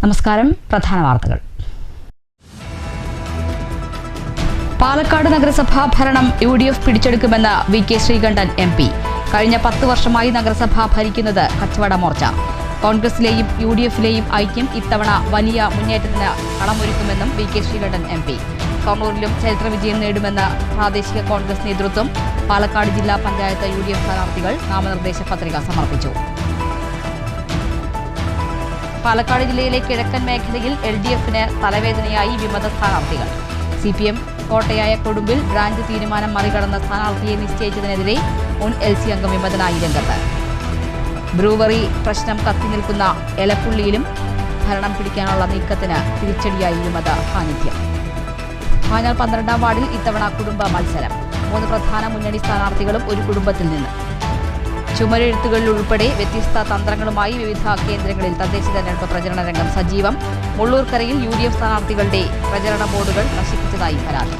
നമസ്കാരം. പ്രധാന വാർത്തകൾ. പാലക്കാട് നഗരസഭാ ഭരണം UDF പിടിച്ചെടുക്കുമെന്ന് VK ശ്രീകണ്ഠൻ MP. കഴിഞ്ഞ 10 വർഷമായി നഗരസഭ ഭരിക്കുന്നത് കച്ചവട മോർച്ച. കോൺഗ്രസിലെയും UDFിലെയും ഐക്യം ഇത്തവണ വലിയ മുന്നേറ്റത്തിന് കളമൊരുക്കുമെന്നും VK ശ്രീകണ്ഠൻ MP. കണ്ണൂരിലും ചരിത്ര വിജയം നേടുമെന്ന് പ്രാദേശിക കോൺഗ്രസ് നേതൃത്വം. പാലക്കാട് ജില്ലാ പഞ്ചായത്ത് UDF സ്ഥാനാർത്ഥികൾ നാമനിർദ്ദേശ പത്രിക സമർപ്പിച്ചു. പാലക്കാട് ജില്ലയിലെ കിഴക്കൻ മേഖലയിൽ LDFന് തലവേദനയായി വിമത സ്ഥാനാർത്ഥികൾ. CPM കോട്ടയായ കൊടുമ്പിൽ ബ്രാഞ്ച് തീരുമാനം മറികടന്ന സ്ഥാനാർത്ഥിയെ നിശ്ചയിച്ചതിനെതിരെ മുൻ LC അംഗം വിമതനായി രംഗത്ത്. ബ്രൂവറി പ്രശ്നം കത്തിനിൽക്കുന്ന എലപ്പുള്ളിയിലും ഭരണം പിടിക്കാനുള്ള നീക്കത്തിന് തിരിച്ചടിയായി വിമത സാന്നിധ്യം. പാഞ്ഞാൾ 12ാം വാർഡിൽ ഇത്തവണ കുടുംബ മത്സരം. 3 പ്രധാന മുന്നണി സ്ഥാനാർത്ഥികളും ഒരു കുടുംബത്തിൽ നിന്ന്. ചുമരെഴുത്തുകളിൽ ഉൾപ്പെടെ വ്യത്യസ്ത തന്ത്രങ്ങളുമായി വിവിധ കേന്ദ്രങ്ങളിൽ തദ്ദേശ തെരഞ്ഞെടുപ്പ് പ്രചരണ രംഗം സജീവം. മുള്ളൂർക്കരയിൽ UDF സ്ഥാനാർത്ഥികളുടെ പ്രചരണ ബോർഡുകൾ നശിപ്പിച്ചതായി പരാതി.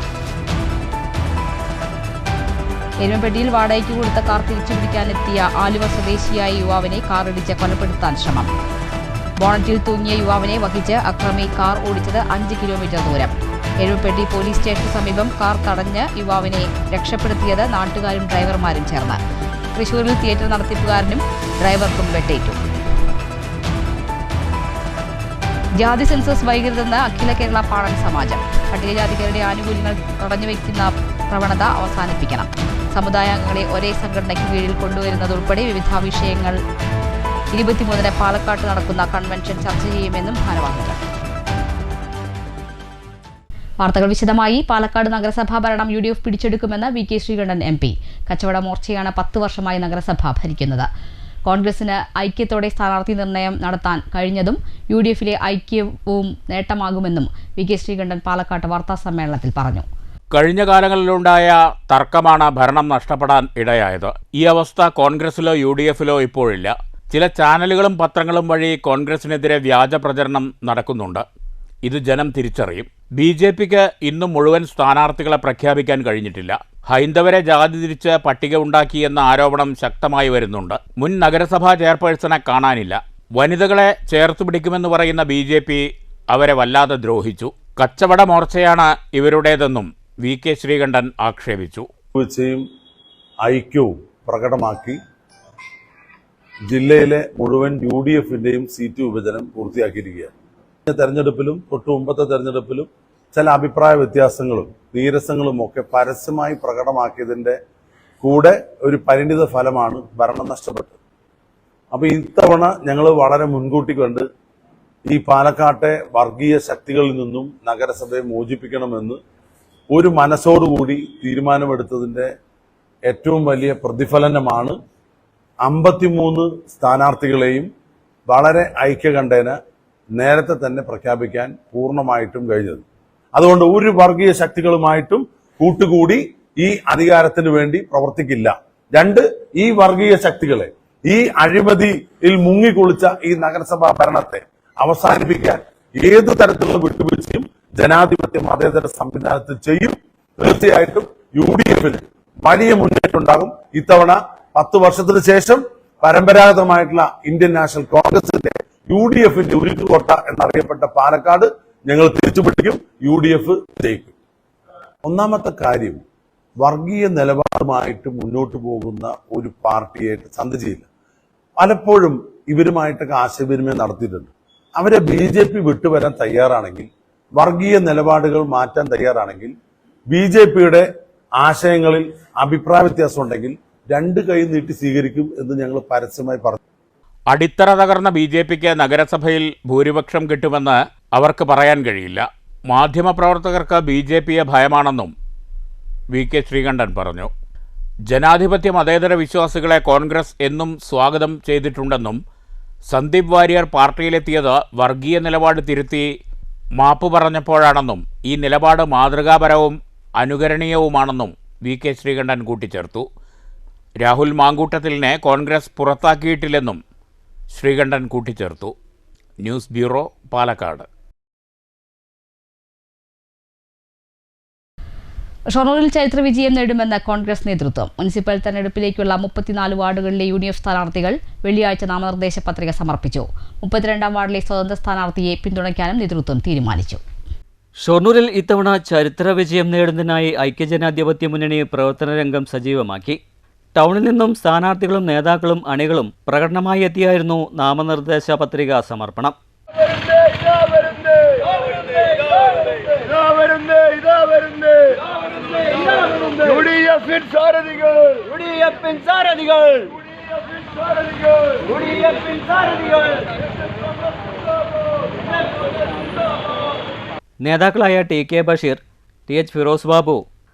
എരുമപ്പെട്ടിയിൽ വാടകയ്ക്ക് കൊടുത്ത കാർ തിരിച്ചുപിടിക്കാനെത്തിയ ആലുവ സ്വദേശിയായ യുവാവിനെ കാറിടിച്ച് കൊലപ്പെടുത്താൻ ശ്രമം. ബോണറ്റിൽ തൂങ്ങിയ യുവാവിനെ വഹിച്ച് അക്രമി കാർ ഓടിച്ചത് 5 കിലോമീറ്റർ ദൂരം. എരുമപ്പെട്ടി പോലീസ് സ്റ്റേഷന് സമീപം കാർ തടഞ്ഞ് യുവാവിനെ രക്ഷപ്പെടുത്തിയത് നാട്ടുകാരും ഡ്രൈവർമാരും ചേർന്ന്. തൃശൂരിൽ തിയേറ്റർ നടത്തിപ്പുകാരനും ഡ്രൈവർക്കും വെട്ടേറ്റു. ജാതി സെൻസസ് വൈകരുതെന്ന് അഖില കേരള പാണൻ സമാജം. പട്ടികജാതിക്കാരുടെ ആനുകൂല്യങ്ങൾ തടഞ്ഞുവെക്കുന്ന പ്രവണത അവസാനിപ്പിക്കണം. സമുദായാംഗങ്ങളെ ഒരേ സംഘടനയ്ക്ക് കീഴിൽ കൊണ്ടുവരുന്നതുൾപ്പെടെ വിവിധ വിഷയങ്ങൾ 23-ന് പാലക്കാട്ട് നടക്കുന്ന കൺവെൻഷൻ ചർച്ച ചെയ്യുമെന്നും ഭാരവാഹികൾ. വാർത്തകൾ വിശദമായി. പാലക്കാട് നഗരസഭാ ഭരണം UDF പിടിച്ചെടുക്കുമെന്ന് VK ശ്രീകണ്ഠൻ MP. കച്ചവട മോർച്ചയാണ് 10 വർഷമായി നഗരസഭ ഭരിക്കുന്നത്. കോൺഗ്രസിന് ഐക്യത്തോടെ സ്ഥാനാർത്ഥി നിർണയം നടത്താൻ കഴിഞ്ഞതും UDFിലെ ഐക്യവും നേട്ടമാകുമെന്നും VK ശ്രീകണ്ഠൻ പാലക്കാട്ട് വാർത്താസമ്മേളനത്തിൽ പറഞ്ഞു. കഴിഞ്ഞ കാലങ്ങളിലുണ്ടായ തർക്കമാണ് ഭരണം നഷ്ടപ്പെടാൻ ഇടയായത്. ഈ അവസ്ഥ കോൺഗ്രസിലോ UDFിലോ ഇപ്പോഴില്ല. ചില ചാനലുകളും പത്രങ്ങളും വഴി കോൺഗ്രസിനെതിരെ വ്യാജ പ്രചരണം നടക്കുന്നുണ്ട്. ഇത് ജനം തിരിച്ചറിയും. BJPക്ക് ഇന്നും മുഴുവൻ സ്ഥാനാർത്ഥികളെ പ്രഖ്യാപിക്കാൻ കഴിഞ്ഞിട്ടില്ല. ഹൈന്ദവരെ ജാതി തിരിച്ച് പട്ടിക ഉണ്ടാക്കിയെന്ന ആരോപണം ശക്തമായി വരുന്നുണ്ട്. മുൻ നഗരസഭാ ചെയർപേഴ്സണെ കാണാനില്ല. വനിതകളെ ചേർത്ത് പിടിക്കുമെന്ന് പറയുന്ന BJP അവരെ വല്ലാതെ ദ്രോഹിച്ചു. കച്ചവട മോർച്ചയാണ് ഇവരുടേതെന്നും VK ശ്രീകണ്ഠൻ ആക്ഷേപിച്ചു. ഐക്യവും പ്രകടമാക്കി ജില്ലയിലെ മുഴുവൻ UDFന്റെയും സീറ്റ് വിഭജനം പൂർത്തിയാക്കിയിരിക്കുകയാണ്. തെരഞ്ഞെടുപ്പിലും തൊട്ടു മുമ്പത്തെ തെരഞ്ഞെടുപ്പിലും ചില അഭിപ്രായ വ്യത്യാസങ്ങളും നീരസങ്ങളും ഒക്കെ പരസ്യമായി പ്രകടമാക്കിയതിന്റെ കൂടെ ഒരു പരിണിത ഫലമാണ് ഭരണം നഷ്ടപ്പെട്ടത്. അപ്പൊ ഇത്തവണ ഞങ്ങൾ വളരെ മുൻകൂട്ടി കണ്ട് ഈ പാലക്കാട്ടെ വർഗീയ ശക്തികളിൽ നിന്നും നഗരസഭയെ മോചിപ്പിക്കണമെന്ന് ഒരു മനസ്സോടുകൂടി തീരുമാനമെടുത്തതിന്റെ ഏറ്റവും വലിയ പ്രതിഫലനമാണ് 53 സ്ഥാനാർത്ഥികളെയും വളരെ ഐക്യകണ്ഠേന നേരത്തെ തന്നെ പ്രഖ്യാപിക്കാൻ പൂർണ്ണമായിട്ടും കഴിഞ്ഞത്. അതുകൊണ്ട് ഒരു വർഗീയ ശക്തികളുമായിട്ടും കൂട്ടുകൂടി ഈ അധികാരത്തിന് വേണ്ടി പ്രവർത്തിക്കില്ല. 2, ഈ വർഗീയ ശക്തികളെ, ഈ അഴിമതിയിൽ മുങ്ങിക്കുളിച്ച ഈ നഗരസഭാ ഭരണത്തെ അവസാനിപ്പിക്കാൻ ഏതു തരത്തിലുള്ള വിട്ടുവീഴ്ചയും ജനാധിപത്യ മതേതര സംവിധാനത്തിൽ ചെയ്യും. തീർച്ചയായിട്ടും UDFന് വലിയ മുന്നേറ്റം ഉണ്ടാകും. ഇത്തവണ 10 വർഷത്തിന് ശേഷം പരമ്പരാഗതമായിട്ടുള്ള ഇന്ത്യൻ നാഷണൽ കോൺഗ്രസിന്റെ UDFന്റെ ഉരുക്കുകോട്ട എന്നറിയപ്പെട്ട പാലക്കാട് ഞങ്ങൾ തിരിച്ചുപിടിക്കും. UDF ജയിക്കും. ഒന്നാമത്തെ കാര്യം, വർഗീയ നിലപാടുമായിട്ട് മുന്നോട്ട് പോകുന്ന ഒരു പാർട്ടിയായിട്ട് സന്ധി ചെയ്യില്ല. പലപ്പോഴും ഇവരുമായിട്ടൊക്കെ ആശയവിനിമയം നടത്തിയിട്ടുണ്ട്. അവരെ BJP വിട്ടുവരാൻ തയ്യാറാണെങ്കിൽ, വർഗീയ നിലപാടുകൾ മാറ്റാൻ തയ്യാറാണെങ്കിൽ, BJPയുടെ ആശയങ്ങളിൽ അഭിപ്രായ വ്യത്യാസം ഉണ്ടെങ്കിൽ 2 കൈ നീട്ടി സ്വീകരിക്കും എന്ന് ഞങ്ങൾ പരസ്യമായി പറഞ്ഞു. അടിത്തറ തകർന്ന BJPക്ക് നഗരസഭയിൽ ഭൂരിപക്ഷം കിട്ടുമെന്ന് അവർക്ക് പറയാൻ കഴിയില്ല. മാധ്യമപ്രവർത്തകർക്ക് BJPയെ ഭയമാണെന്നും VK ശ്രീകണ്ഠൻ പറഞ്ഞു. ജനാധിപത്യ മതേതര വിശ്വാസികളെ കോൺഗ്രസ് എന്നും സ്വാഗതം ചെയ്തിട്ടുണ്ടെന്നും സന്ദീപ് വാര്യർ പാർട്ടിയിലെത്തിയത് വർഗീയ നിലപാട് തിരുത്തി മാപ്പ് പറഞ്ഞപ്പോഴാണെന്നും ഈ നിലപാട് മാതൃകാപരവും അനുകരണീയവുമാണെന്നും VK ശ്രീകണ്ഠൻ കൂട്ടിച്ചേർത്തു. രാഹുൽ മാങ്കൂട്ടത്തിലിനെ കോൺഗ്രസ് പുറത്താക്കിയിട്ടില്ലെന്നും ശ്രീകണ്ഠൻ കൂട്ടിച്ചേർത്തു. News bureau, Palakkad. ഷൊർണൂരിൽ ചരിത്ര വിജയം നേടുമെന്ന് കോൺഗ്രസ് നേതൃത്വം. മുനിസിപ്പൽ തെരഞ്ഞെടുപ്പിലേക്കുള്ള 34 വാർഡുകളിലെ UDF സ്ഥാനാർത്ഥികൾ വെള്ളിയാഴ്ച നാമനിർദ്ദേശ പത്രിക സമർപ്പിച്ചു. 32-ാം വാർഡിലെ സ്വതന്ത്ര സ്ഥാനാർത്ഥിയെ പിന്തുണയ്ക്കാനും നേതൃത്വം തീരുമാനിച്ചു. ഷൊർണൂരിൽ ഇത്തവണ ചരിത്ര വിജയം നേടുന്നതിനായി ഐക്യജനാധിപത്യ മുന്നണി പ്രവർത്തന രംഗം സജീവമാക്കി. ടൗണിൽ നിന്നും സ്ഥാനാർത്ഥികളും നേതാക്കളും അണികളും പ്രകടനമായി എത്തിയായിരുന്നു നാമനിർദ്ദേശ പത്രിക സമർപ്പണം. നേതാക്കളായ TK ബഷീർ, TH ഫിറോസ് ബാബു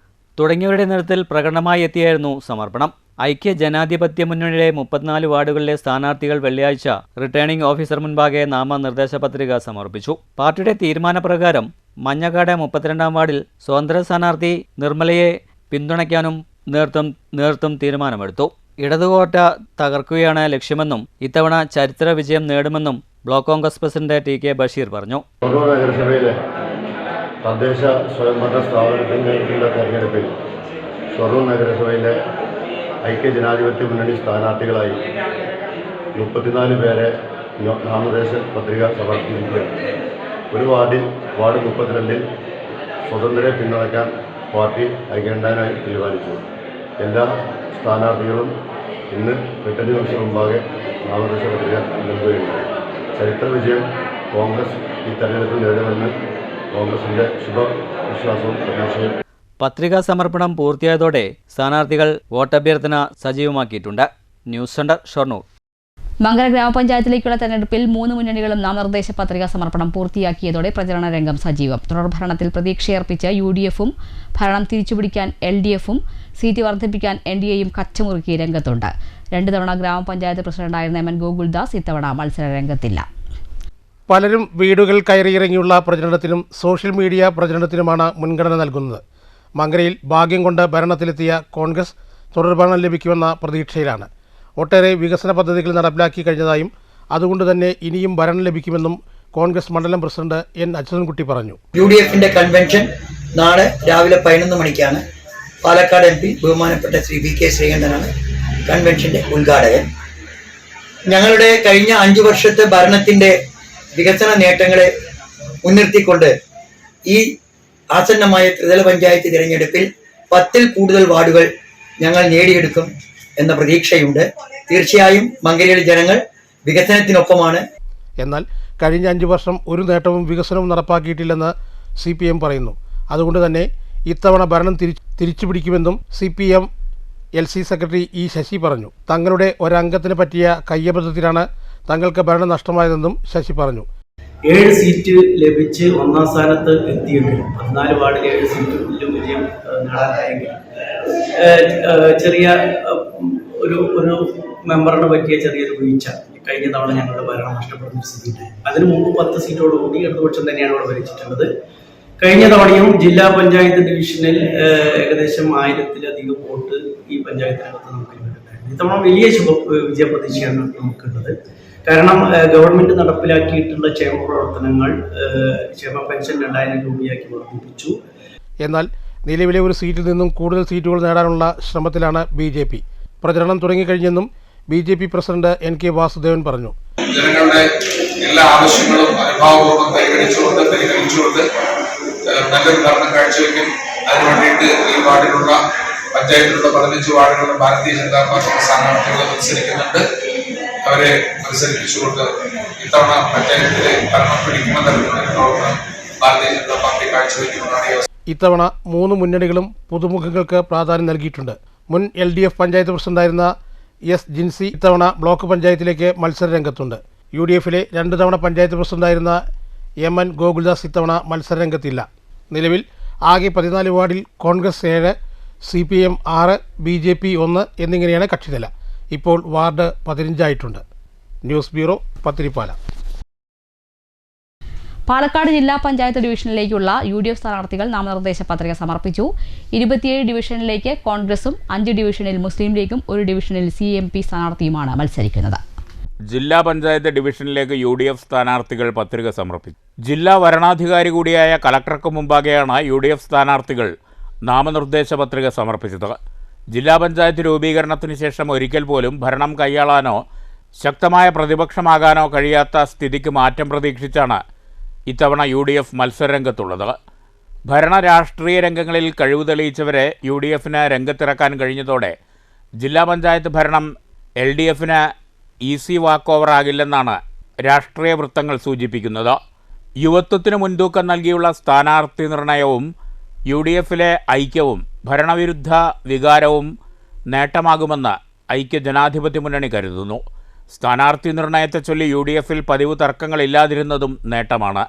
തുടങ്ങിയവരുടെ നേതൃത്വത്തിൽ പ്രകടനമായി എത്തിയായിരുന്നു സമർപ്പണം. ഐക്യ ജനാധിപത്യ മുന്നണിയുടെ 34 വാർഡുകളിലെ സ്ഥാനാർത്ഥികൾ വെള്ളിയാഴ്ച റിട്ടേണിംഗ് ഓഫീസർ മുൻപാകെ നാമനിർദ്ദേശ പത്രിക സമർപ്പിച്ചു. പാർട്ടിയുടെ തീരുമാനപ്രകാരം മഞ്ഞക്കാട് 32-ാം വാർഡിൽ സ്വതന്ത്ര സ്ഥാനാർത്ഥി നിർമ്മലയെ പിന്തുണയ്ക്കാനും നേതൃത്വം തീരുമാനമെടുത്തു. ഇടതുകോട്ട തകർക്കുകയാണ് ലക്ഷ്യമെന്നും ഇത്തവണ ചരിത്ര വിജയം നേടുമെന്നും block Congress president TK Basheer പറഞ്ഞു. നഗരസഭയിലെ തദ്ദേശ സ്വയംഭരണ സ്ഥാപനത്തിൻ്റെ തെരഞ്ഞെടുപ്പിൽ ഷൊർണൂർ നഗരസഭയിലെ ഐക്യ ജനാധിപത്യ മുന്നണി സ്ഥാനാർത്ഥികളായി 34 പേരെ നാമനിർദ്ദേശ പത്രിക സമർപ്പിച്ചിരിക്കുകയാണ്. ഒരു വാർഡ് 32-ൽ സ്വതന്ത്രരെ പിന്തുണയ്ക്കാൻ പാർട്ടി ഐക്യകണ്ഠേനായി തീരുമാനിച്ചു. എല്ലാ സ്ഥാനാർത്ഥികളും ഇന്ന് 8 ദിവസം മുമ്പാകെ നാമനിർദ്ദേശ പത്രിക നൽകുകയുണ്ടായി. ചരിത്ര വിജയം കോൺഗ്രസ് ഈ തെരഞ്ഞെടുപ്പിൽ നേടുമെന്ന് കോൺഗ്രസിന്റെ ശുഭവിശ്വാസവും പ്രതീക്ഷയും. പത്രികാ സമർപ്പണം പൂർത്തിയായതോടെ സ്ഥാനാർത്ഥികൾ വോട്ടഭ്യർത്ഥന സജീവമാക്കിയിട്ടുണ്ട്. News centre, Shoranur. മംഗല ഗ്രാമപഞ്ചായത്തിലേക്കുള്ള തെരഞ്ഞെടുപ്പിൽ 3 മുന്നണികളും നാമനിർദ്ദേശ പത്രിക സമർപ്പണം പൂർത്തിയാക്കിയതോടെ പ്രചരണ രംഗം സജീവം. തുടർഭരണത്തിൽ പ്രതീക്ഷയർപ്പിച്ച UDFും ഭരണം തിരിച്ചുപിടിക്കാൻ LDFും സീറ്റ് വർദ്ധിപ്പിക്കാൻ NDAയും കച്ചമുറുക്കി രംഗത്തുണ്ട്. 2 തവണ ഗ്രാമപഞ്ചായത്ത് പ്രസിഡന്റായിരുന്ന MN ഗോകുൽദാസ് ഇത്തവണ മത്സര രംഗത്തില്ല. പലരും വീടുകൾ കയറിയിറങ്ങിയുള്ള പ്രചരണത്തിനും സോഷ്യൽ മീഡിയ പ്രചരണത്തിനുമാണ് മുൻഗണന നൽകുന്നത്. മംഗലയിൽ ഭാഗ്യം കൊണ്ട് ഭരണത്തിലെത്തിയ കോൺഗ്രസ് തുടർഭരണം ലഭിക്കുമെന്ന പ്രതീക്ഷയിലാണ്. ഒട്ടേറെ വികസന പദ്ധതികൾ നടപ്പിലാക്കി കഴിഞ്ഞതായും അതുകൊണ്ട് തന്നെ ഇനിയും ഭരണം ലഭിക്കുമെന്നും കോൺഗ്രസ് മണ്ഡലം പ്രസിഡന്റ് N അച്യുതൻകുട്ടി പറഞ്ഞു. UDFിന്റെ കൺവെൻഷൻ നാളെ രാവിലെ 11 മണിക്കാണ്. പാലക്കാട് MP ബഹുമാനപ്പെട്ട ശ്രീ VK ശ്രീകണ്ഠനാണ് കൺവെൻഷന്റെ ഉദ്ഘാടകൻ. ഞങ്ങളുടെ കഴിഞ്ഞ 5 വർഷത്തെ ഭരണത്തിന്റെ വികസന നേട്ടങ്ങളെ മുൻനിർത്തിക്കൊണ്ട് ഈ ആസന്നമായ ത്രിതല പഞ്ചായത്ത് തിരഞ്ഞെടുപ്പിൽ 10-ൽ കൂടുതൽ വാർഡുകൾ ഞങ്ങൾ നേടിയെടുക്കും എന്ന പ്രതീക്ഷയുണ്ട്. തീർച്ചയായും മംഗലയിലെ ജനങ്ങൾ വികസനത്തിനൊപ്പമാണ്. എന്നാൽ കഴിഞ്ഞ 5 വർഷം ഒരു നേട്ടവും വികസനവും നടപ്പാക്കിയിട്ടില്ലെന്ന് CPM പറയുന്നു. അതുകൊണ്ട് തന്നെ ഇത്തവണ ഭരണം തിരിച്ചുപിടിക്കുമെന്നും CPM LC secretary E Sasi പറഞ്ഞു. തങ്ങളുടെ ഒരംഗത്തിന് പറ്റിയ കയ്യബദ്ധത്തിലാണ് തങ്ങൾക്ക് ഭരണം നഷ്ടമായതെന്നും ശശി പറഞ്ഞു. 7 സീറ്റ് ലഭിച്ച് 1ാം സ്ഥാനത്ത് എത്തിയെങ്കിലും 14 വാർഡിൽ 7 സീറ്റിലും വിജയം നേടാനായെങ്കിലും ചെറിയ ഒരു മെമ്പറിന് പറ്റിയ ചെറിയൊരു വീഴ്ച കഴിഞ്ഞ തവണ ഞങ്ങളുടെ ഭരണം നഷ്ടപ്പെടുന്ന സ്ഥിതിയുണ്ടായി. അതിനു മുമ്പ് 10 സീറ്റോടുകൂടി ഇടതുപക്ഷം തന്നെയാണ് ഇവിടെ ഭരിച്ചിട്ടുള്ളത്. കഴിഞ്ഞ തവണയും ജില്ലാ പഞ്ചായത്ത് ഡിവിഷനിൽ ഏകദേശം 1000-ലധികം വോട്ട് ഈ പഞ്ചായത്തിനകത്ത് നമുക്ക് ലഭിക്കുന്നുണ്ടായിരുന്നു. ഇത്തവണ വലിയ വിജയപ്രതീക്ഷയാണ് നമുക്കുള്ളത്. കാരണം ഗവൺമെന്റ് നടപ്പിലാക്കിയിട്ടുള്ള ക്ഷേമ പ്രവർത്തനങ്ങൾ, ക്ഷേമ പെൻഷൻ 2000 രൂപയാക്കി വർദ്ധിപ്പിച്ചു. എന്നാൽ നിലവിലെ ഒരു സീറ്റിൽ നിന്നും കൂടുതൽ സീറ്റുകൾ നേടാനുള്ള ശ്രമത്തിലാണ് BJP. പ്രചരണം തുടങ്ങിക്കഴിഞ്ഞെന്നും BJP പ്രസിഡന്റ് NK വാസുദേവൻ പറഞ്ഞു. ജനങ്ങളുടെ എല്ലാ ആവശ്യങ്ങളും അനുഭാവപൂർവ്വം പരിഗണിച്ചുകൊണ്ട് നല്ലൊരു ഭരണം കാഴ്ചവെക്കും. അതിനുവേണ്ടിയിട്ട് ഈ വാർഡിലുള്ള പഞ്ചായത്തിലുള്ള 15 വാർഡുകളിലും ഭാരതീയ ജനതാ പാർട്ടി സ്ഥാനാർത്ഥികൾ മത്സരിക്കുന്നുണ്ട്. അവരെ മത്സരിപ്പിച്ചുകൊണ്ട് ഇത്തവണ പഞ്ചായത്തിലെ ഭരണം പിടിക്കുന്ന തരത്തിലുള്ള പ്രവർത്തനം ഭാരതീയ ജനതാ പാർട്ടി കാഴ്ചവെക്കുമെന്നാണ്. ഇത്തവണ 3 മുന്നണികളും പുതുമുഖങ്ങൾക്ക് പ്രാധാന്യം നൽകിയിട്ടുണ്ട്. മുൻ LDF പഞ്ചായത്ത് പ്രസിഡന്റായിരുന്ന S ജിൻസി ഇത്തവണ ബ്ലോക്ക് പഞ്ചായത്തിലേക്ക് മത്സര രംഗത്തുണ്ട്. UDFിലെ 2 തവണ പഞ്ചായത്ത് പ്രസിഡന്റായിരുന്ന MN ഗോകുൽദാസ് ഇത്തവണ മത്സര രംഗത്തില്ല. നിലവിൽ ആകെ 14 വാർഡിൽ കോൺഗ്രസ് 7, CPM 6, BJP 1 എന്നിങ്ങനെയാണ് കക്ഷിനില. ഇപ്പോൾ വാർഡ് 15 ആയിട്ടുണ്ട്. News bureau, Pathiripala. പാലക്കാട് ജില്ലാ പഞ്ചായത്ത് ഡിവിഷനിലേക്കുള്ള UDF സ്ഥാനാർത്ഥികൾ നാമനിർദ്ദേശ പത്രിക സമർപ്പിച്ചു. 27 ഡിവിഷനിലേക്ക് കോൺഗ്രസും 5 ഡിവിഷനിൽ മുസ്ലിം ലീഗും 1 ഡിവിഷനിൽ CMP സ്ഥാനാർത്ഥിയുമാണ് മത്സരിക്കുന്നത്. ജില്ലാ പഞ്ചായത്ത് ഡിവിഷനിലേക്ക് UDF സ്ഥാനാർത്ഥികൾ പത്രിക സമർപ്പിച്ചു. ജില്ലാ വരണാധികാരി കൂടിയായ കളക്ടർക്ക് മുമ്പാകെയാണ് UDF സ്ഥാനാർത്ഥികൾ നാമനിർദ്ദേശ പത്രിക സമർപ്പിച്ചത്. ജില്ലാ പഞ്ചായത്ത് രൂപീകരണത്തിന് ശേഷം ഒരിക്കൽ പോലും ഭരണം കൈയാളാനോ ശക്തമായ പ്രതിപക്ഷമാകാനോ കഴിയാത്ത സ്ഥിതിക്ക് മാറ്റം പ്രതീക്ഷിച്ചാണ് ഇത്തവണ UDF മത്സരരംഗത്തുള്ളത്. ഭരണ രാഷ്ട്രീയ രംഗങ്ങളിൽ കഴിവ് തെളിയിച്ചവരെ UDFന് രംഗത്തിറക്കാൻ കഴിഞ്ഞതോടെ ജില്ലാ പഞ്ചായത്ത് ഭരണം LDFന് ഈസി വാക്ക് ഓവർ ആകില്ലെന്നാണ് രാഷ്ട്രീയ വൃത്തങ്ങൾ സൂചിപ്പിക്കുന്നത്. യുവത്വത്തിന് മുൻതൂക്കം നൽകിയുള്ള സ്ഥാനാർത്ഥി നിർണയവും UDFിലെ ഐക്യവും ഭരണവിരുദ്ധ വികാരവും നേട്ടമാകുമെന്ന് ഐക്യ ജനാധിപത്യ മുന്നണി കരുതുന്നു. സ്ഥാനാർത്ഥി നിർണയത്തെ ചൊല്ലി UDFിൽ പതിവ് തർക്കങ്ങളില്ലാതിരുന്നതും നേട്ടമാണ്.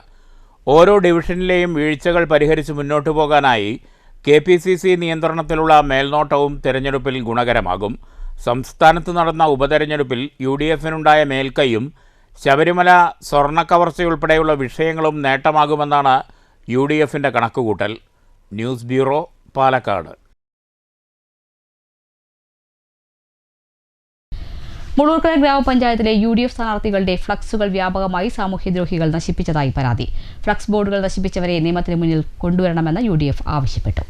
ഓരോ ഡിവിഷനിലെയും വീഴ്ചകൾ പരിഹരിച്ച് മുന്നോട്ടു പോകാനായി KPCC നിയന്ത്രണത്തിലുള്ള മേൽനോട്ടവും തെരഞ്ഞെടുപ്പിൽ ഗുണകരമാകും. സംസ്ഥാനത്ത് നടന്ന ഉപതെരഞ്ഞെടുപ്പിൽ UDFിനുണ്ടായ മേൽക്കൈയും ശബരിമല സ്വർണ്ണക്കവർച്ചയുൾപ്പെടെയുള്ള വിഷയങ്ങളും നേട്ടമാകുമെന്നാണ് UDFിൻ്റെ കണക്കുകൂട്ടൽ. News bureau, Palakkad. മുളൂർക്കര ഗ്രാമപഞ്ചായത്തിലെ UDF സ്ഥാനാർത്ഥികളുടെ ഫ്ലക്സുകൾ വ്യാപകമായി സാമൂഹ്യദ്രോഹികൾ നശിപ്പിച്ചതായി പരാതി. ഫ്ലക്സ് ബോർഡുകൾ നശിപ്പിച്ചവരെ നിയമത്തിന് മുന്നിൽ കൊണ്ടുവരണമെന്ന് UDF ആവശ്യപ്പെട്ടു.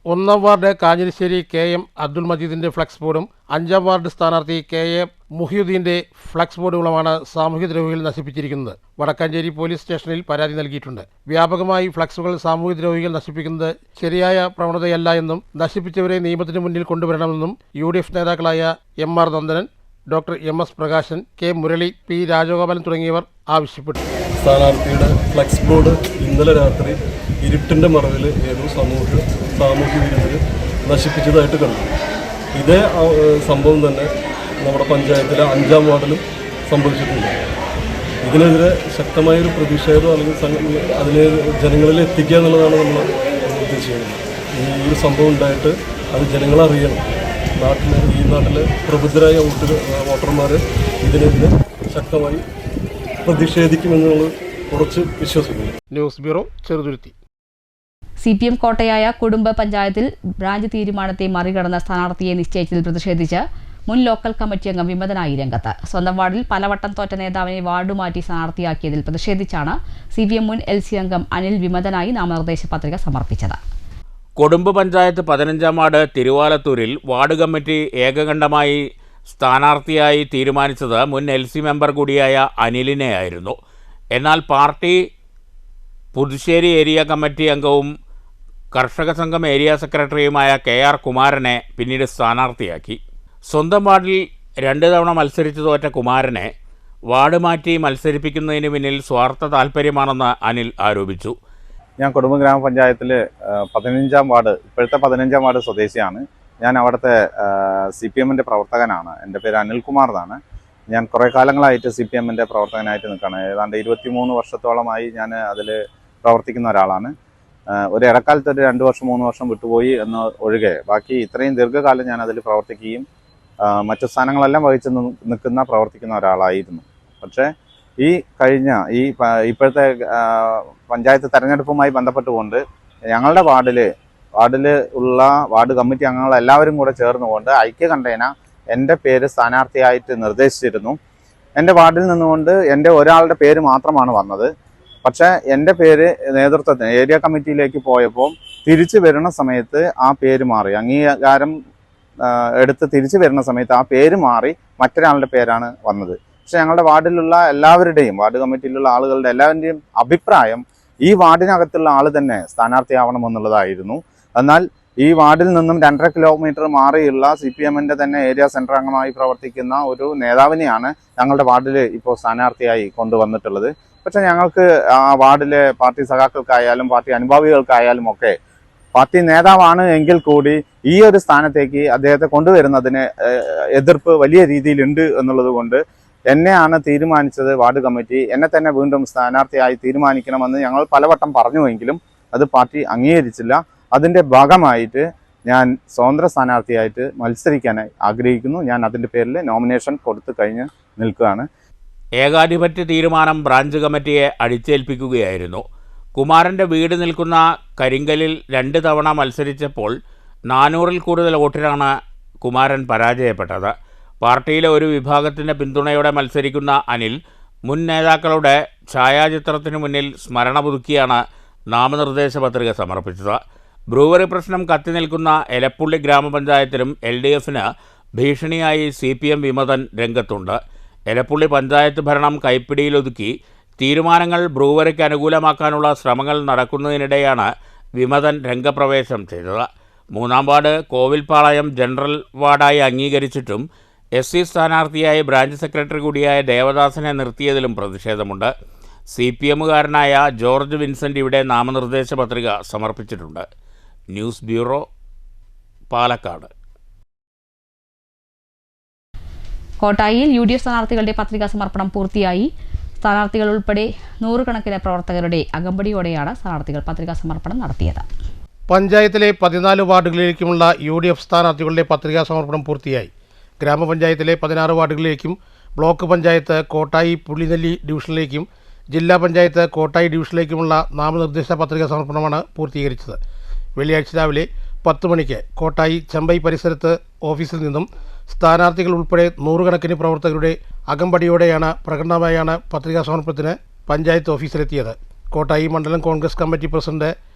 1-ാം വാർഡ് കാഞ്ഞിരശ്ശേരി KM അബ്ദുൽ മജീദിന്റെ ഫ്ലക്സ് ബോർഡും 5-ാം വാർഡ് സ്ഥാനാർത്ഥി KM മുഹിയുദ്ദീന്റെ ഫ്ലക്സ് ബോർഡുകളുമാണ് സാമൂഹ്യദ്രോഹികൾ നശിപ്പിച്ചിരിക്കുന്നത്. വടക്കാഞ്ചേരി പോലീസ് സ്റ്റേഷനിൽ പരാതി നൽകിയിട്ടുണ്ട്. വ്യാപകമായി ഫ്ലക്സുകൾ സാമൂഹ്യദ്രോഹികൾ നശിപ്പിക്കുന്നത് ശരിയായ പ്രവണതയല്ല എന്നും നശിപ്പിച്ചവരെ നിയമത്തിന് മുന്നിൽ കൊണ്ടുവരണമെന്നും UDF നേതാക്കളായ MR Nandanan, doctor MS Prakashan, K Murali, P Rajagopalan തുടങ്ങിയവർ ആവശ്യപ്പെട്ടു. സ്ഥാനാർത്ഥിയുടെ ഫ്ലക്സ് ബോർഡ് ഇന്നലെ രാത്രി ഇരുട്ടിൻ്റെ മറവിൽ ഏതോ സാമൂഹ്യ വിരുദ്ധർ നശിപ്പിച്ചതായിട്ട് കണ്ടു. ഇതേ സംഭവം തന്നെ നമ്മുടെ പഞ്ചായത്തിലെ 5-ാം വാർഡിലും സംഭവിച്ചിട്ടുണ്ട്. ഇതിനെതിരെ ശക്തമായൊരു പ്രതിഷേധം അല്ലെങ്കിൽ അതിനെ ജനങ്ങളിൽ എത്തിക്കുക എന്നുള്ളതാണ് നമ്മൾ ഉദ്ദേശിക്കുന്നത്. ഈ ഒരു സംഭവം ഉണ്ടായിട്ട് അത് ജനങ്ങളറിയണം. ഈ നാട്ടിലെ പ്രബുദ്ധരായ വോട്ടർമാർ ഇതിനെതിരെ ശക്തമായി പ്രതിഷേധിക്കുമെന്നുള്ളത് ഉറച്ച് വിശ്വസിക്കുന്നു. News bureau, Cheruthuruthy. CPM കോട്ടയായ കുടുംബ പഞ്ചായത്തിൽ ബ്രാഞ്ച് തീരുമാനത്തെ മറികടന്ന സ്ഥാനാർത്ഥിയെ നിശ്ചയിച്ചതിൽ പ്രതിഷേധിച്ച് മുൻ ലോക്കൽ കമ്മിറ്റി അംഗം വിമതനായി രംഗത്ത്. സ്വന്തം വാർഡിൽ പലവട്ടം തോറ്റ നേതാവിനെ വാർഡ് മാറ്റി സ്ഥാനാർത്ഥിയാക്കിയതിൽ പ്രതിഷേധിച്ചാണ് CPM മുൻ LC അംഗം അനിൽ വിമതനായി നാമനിർദ്ദേശ പത്രിക സമർപ്പിച്ചത്. കൊടുമ്പ് പഞ്ചായത്ത് 15-ാം വാർഡ് തിരുവാലത്തൂരിൽ വാർഡ് കമ്മിറ്റി ഏകകണ്ഠമായി സ്ഥാനാർത്ഥിയായി തീരുമാനിച്ചത് മുൻ LC മെമ്പർ കൂടിയായ അനിലിനെയായിരുന്നു. എന്നാൽ പാർട്ടി പുതുശ്ശേരി ഏരിയ കമ്മിറ്റി അംഗവും കർഷക സംഘം ഏരിയ സെക്രട്ടറിയുമായ KR കുമാരനെ പിന്നീട് സ്ഥാനാർത്ഥിയാക്കി. സ്വന്തം വാർഡിൽ 2 തവണ മത്സരിച്ചു തോറ്റ കുമാരനെ വാർഡ് മാറ്റി മത്സരിപ്പിക്കുന്നതിന് പിന്നിൽ സ്വാർത്ഥ താൽപ്പര്യമാണെന്ന് അനിൽ ആരോപിച്ചു. ഞാൻ കൊടുമ്പ് ഗ്രാമപഞ്ചായത്തിൽ 15-ാം വാർഡ്, ഇപ്പോഴത്തെ 15-ാം വാർഡ് സ്വദേശിയാണ്. ഞാൻ അവിടുത്തെ CPMൻ്റെ പ്രവർത്തകനാണ്. എൻ്റെ പേര് അനിൽകുമാർ എന്നാണ്. ഞാൻ കുറേ കാലങ്ങളായിട്ട് CPMൻ്റെ പ്രവർത്തകനായിട്ട് നിൽക്കുകയാണ്. ഏതാണ്ട് 23 വർഷത്തോളമായി ഞാൻ അതിൽ പ്രവർത്തിക്കുന്ന ഒരാളാണ്. ഒരു ഇടക്കാലത്ത് ഒരു 2 വർഷം 3 വർഷം വിട്ടുപോയി എന്ന് ഒഴികെ ബാക്കി ഇത്രയും ദീർഘകാലം ഞാൻ അതിൽ പ്രവർത്തിക്കുകയും മറ്റു സ്ഥാനങ്ങളെല്ലാം വഹിച്ച് പ്രവർത്തിക്കുന്ന ഒരാളായിരുന്നു. പക്ഷേ ഈ കഴിഞ്ഞ ഇപ്പോഴത്തെ പഞ്ചായത്ത് തെരഞ്ഞെടുപ്പുമായി ബന്ധപ്പെട്ടുകൊണ്ട് ഞങ്ങളുടെ വാർഡിൽ ഉള്ള വാർഡ് കമ്മിറ്റി അംഗങ്ങളെല്ലാവരും കൂടെ ചേർന്നുകൊണ്ട് ഐക്യകണ്ഠേന എൻ്റെ പേര് സ്ഥാനാർത്ഥിയായിട്ട് നിർദ്ദേശിച്ചിരുന്നു. എൻ്റെ വാർഡിൽ നിന്നുകൊണ്ട് എൻ്റെ ഒരാളുടെ പേര് മാത്രമാണ് വന്നത്. പക്ഷേ എൻ്റെ പേര് നേതൃത്വത്തിന് ഏരിയ കമ്മിറ്റിയിലേക്ക് പോയപ്പോൾ തിരിച്ചു വരുന്ന സമയത്ത് ആ പേര് മാറി. അംഗീകാരം എടുത്ത് തിരിച്ചു വരുന്ന സമയത്ത് ആ പേര് മാറി മറ്റൊരാളുടെ പേരാണ് വന്നത്. പക്ഷെ ഞങ്ങളുടെ വാർഡിലുള്ള എല്ലാവരുടെയും, വാർഡ് കമ്മിറ്റിയിലുള്ള ആളുകളുടെ എല്ലാവരുടെയും അഭിപ്രായം ഈ വാർഡിനകത്തുള്ള ആൾ തന്നെ സ്ഥാനാർത്ഥിയാവണമെന്നുള്ളതായിരുന്നു. എന്നാൽ ഈ വാർഡിൽ നിന്നും 2.5 കിലോമീറ്റർ മാറിയുള്ള CPMൻ്റെ തന്നെ ഏരിയ സെൻറ്റർ അംഗമായി പ്രവർത്തിക്കുന്ന ഒരു നേതാവിനെയാണ് ഞങ്ങളുടെ വാർഡിൽ ഇപ്പോൾ സ്ഥാനാർത്ഥിയായി കൊണ്ടുവന്നിട്ടുള്ളത്. പക്ഷേ ഞങ്ങൾക്ക് ആ വാർഡിലെ പാർട്ടി സഖാക്കൾക്കായാലും പാർട്ടി അനുഭാവികൾക്കായാലും ഒക്കെ പാർട്ടി നേതാവാണ് എങ്കിൽ കൂടി ഈ ഒരു സ്ഥാനത്തേക്ക് അദ്ദേഹത്തെ കൊണ്ടുവരുന്നതിന് എതിർപ്പ് വലിയ രീതിയിലുണ്ട് എന്നുള്ളത് കൊണ്ട് എന്നെയാണ് തീരുമാനിച്ചത് വാർഡ് കമ്മിറ്റി. എന്നെ തന്നെ വീണ്ടും സ്ഥാനാർത്ഥിയായി തീരുമാനിക്കണമെന്ന് ഞങ്ങൾ പലവട്ടം പറഞ്ഞുവെങ്കിലും അത് പാർട്ടി അംഗീകരിച്ചില്ല. അതിൻ്റെ ഭാഗമായിട്ട് ഞാൻ സ്വതന്ത്ര സ്ഥാനാർത്ഥിയായിട്ട് മത്സരിക്കാനായി ആഗ്രഹിക്കുന്നു. ഞാൻ അതിൻ്റെ പേരിൽ നോമിനേഷൻ കൊടുത്തു കഴിഞ്ഞ് നിൽക്കുകയാണ്. ഏകാധിപത്യ തീരുമാനം ബ്രാഞ്ച് കമ്മിറ്റിയെ അടിച്ചേൽപ്പിക്കുകയായിരുന്നു. കുമാരൻ്റെ വീട് നിൽക്കുന്ന കരിങ്കലിൽ 2 തവണ മത്സരിച്ചപ്പോൾ 400-ൽ കൂടുതൽ വോട്ടിനാണ് കുമാരൻ പരാജയപ്പെട്ടത്. പാർട്ടിയിലെ ഒരു വിഭാഗത്തിൻ്റെ പിന്തുണയോടെ മത്സരിക്കുന്ന അനിൽ മുൻ നേതാക്കളുടെ ഛായാചിത്രത്തിനു മുന്നിൽ സ്മരണ പുതുക്കിയാണ് നാമനിർദ്ദേശ പത്രിക സമർപ്പിച്ചത്. ബ്രൂവറി പ്രശ്നം കത്തിനിൽക്കുന്ന എലപ്പുള്ളി ഗ്രാമപഞ്ചായത്തിലും LDFന് ഭീഷണിയായി CPM വിമതൻ രംഗത്തുണ്ട്. എലപ്പുള്ളി പഞ്ചായത്ത് ഭരണം കൈപ്പിടിയിലൊതുക്കി തീരുമാനങ്ങൾ ബ്രൂവറിക്ക് അനുകൂലമാക്കാനുള്ള ശ്രമങ്ങൾ നടക്കുന്നതിനിടെയാണ് വിമതൻ രംഗപ്രവേശം ചെയ്തത്. 3-ാം വാർഡ് കോവിൽപ്പാളയം ജനറൽ വാർഡായി അംഗീകരിച്ചിട്ടും SC സ്ഥാനാർത്ഥിയായി ബ്രാഞ്ച് സെക്രട്ടറി കൂടിയായ ദേവദാസിനെ നിർത്തിയതിലും പ്രതിഷേധമുണ്ട്. CPMകാരനായ ജോർജ് വിൻസെൻ്റ് ഇവിടെ നാമനിർദ്ദേശ പത്രിക സമർപ്പിച്ചിട്ടുണ്ട്. News bureau, Palakkad. കോട്ടായിയിൽ UDF സ്ഥാനാർത്ഥികളുടെ പത്രികാ സമർപ്പണം പൂർത്തിയായി. സ്ഥാനാർത്ഥികൾ ഉൾപ്പെടെ 100 കണക്കിന് പ്രവർത്തകരുടെ അകമ്പടിയോടെയാണ് സ്ഥാനാർത്ഥികൾ പത്രികാ സമർപ്പണം നടത്തിയത്. പഞ്ചായത്തിലെ 14 വാർഡുകളിലേക്കുമുള്ള UDF സ്ഥാനാർത്ഥികളുടെ പത്രികാ സമർപ്പണം പൂർത്തിയായി. ഗ്രാമപഞ്ചായത്തിലെ 16 വാർഡുകളിലേക്കും ബ്ലോക്ക് പഞ്ചായത്ത് കോട്ടായി പുള്ളിനെല്ലി ഡിവിഷനിലേക്കും ജില്ലാ പഞ്ചായത്ത് കോട്ടായി ഡിവിഷനിലേക്കുമുള്ള നാമനിർദ്ദേശ പത്രികാ സമർപ്പണമാണ് പൂർത്തീകരിച്ചത്. വെള്ളിയാഴ്ച രാവിലെ 10 മണിക്ക് കോട്ടായി ചെമ്പൈ പരിസരത്ത് ഓഫീസിൽ നിന്നും സ്ഥാനാർത്ഥികൾ ഉൾപ്പെടെ 100 കണക്കിന് പ്രവർത്തകരുടെ അകമ്പടിയോടെയാണ് പ്രകടനമായാണ് പത്രികാ സമർപ്പണത്തിന് പഞ്ചായത്ത് ഓഫീസിലെത്തിയത്. കോട്ടായി മണ്ഡലം Congress committee president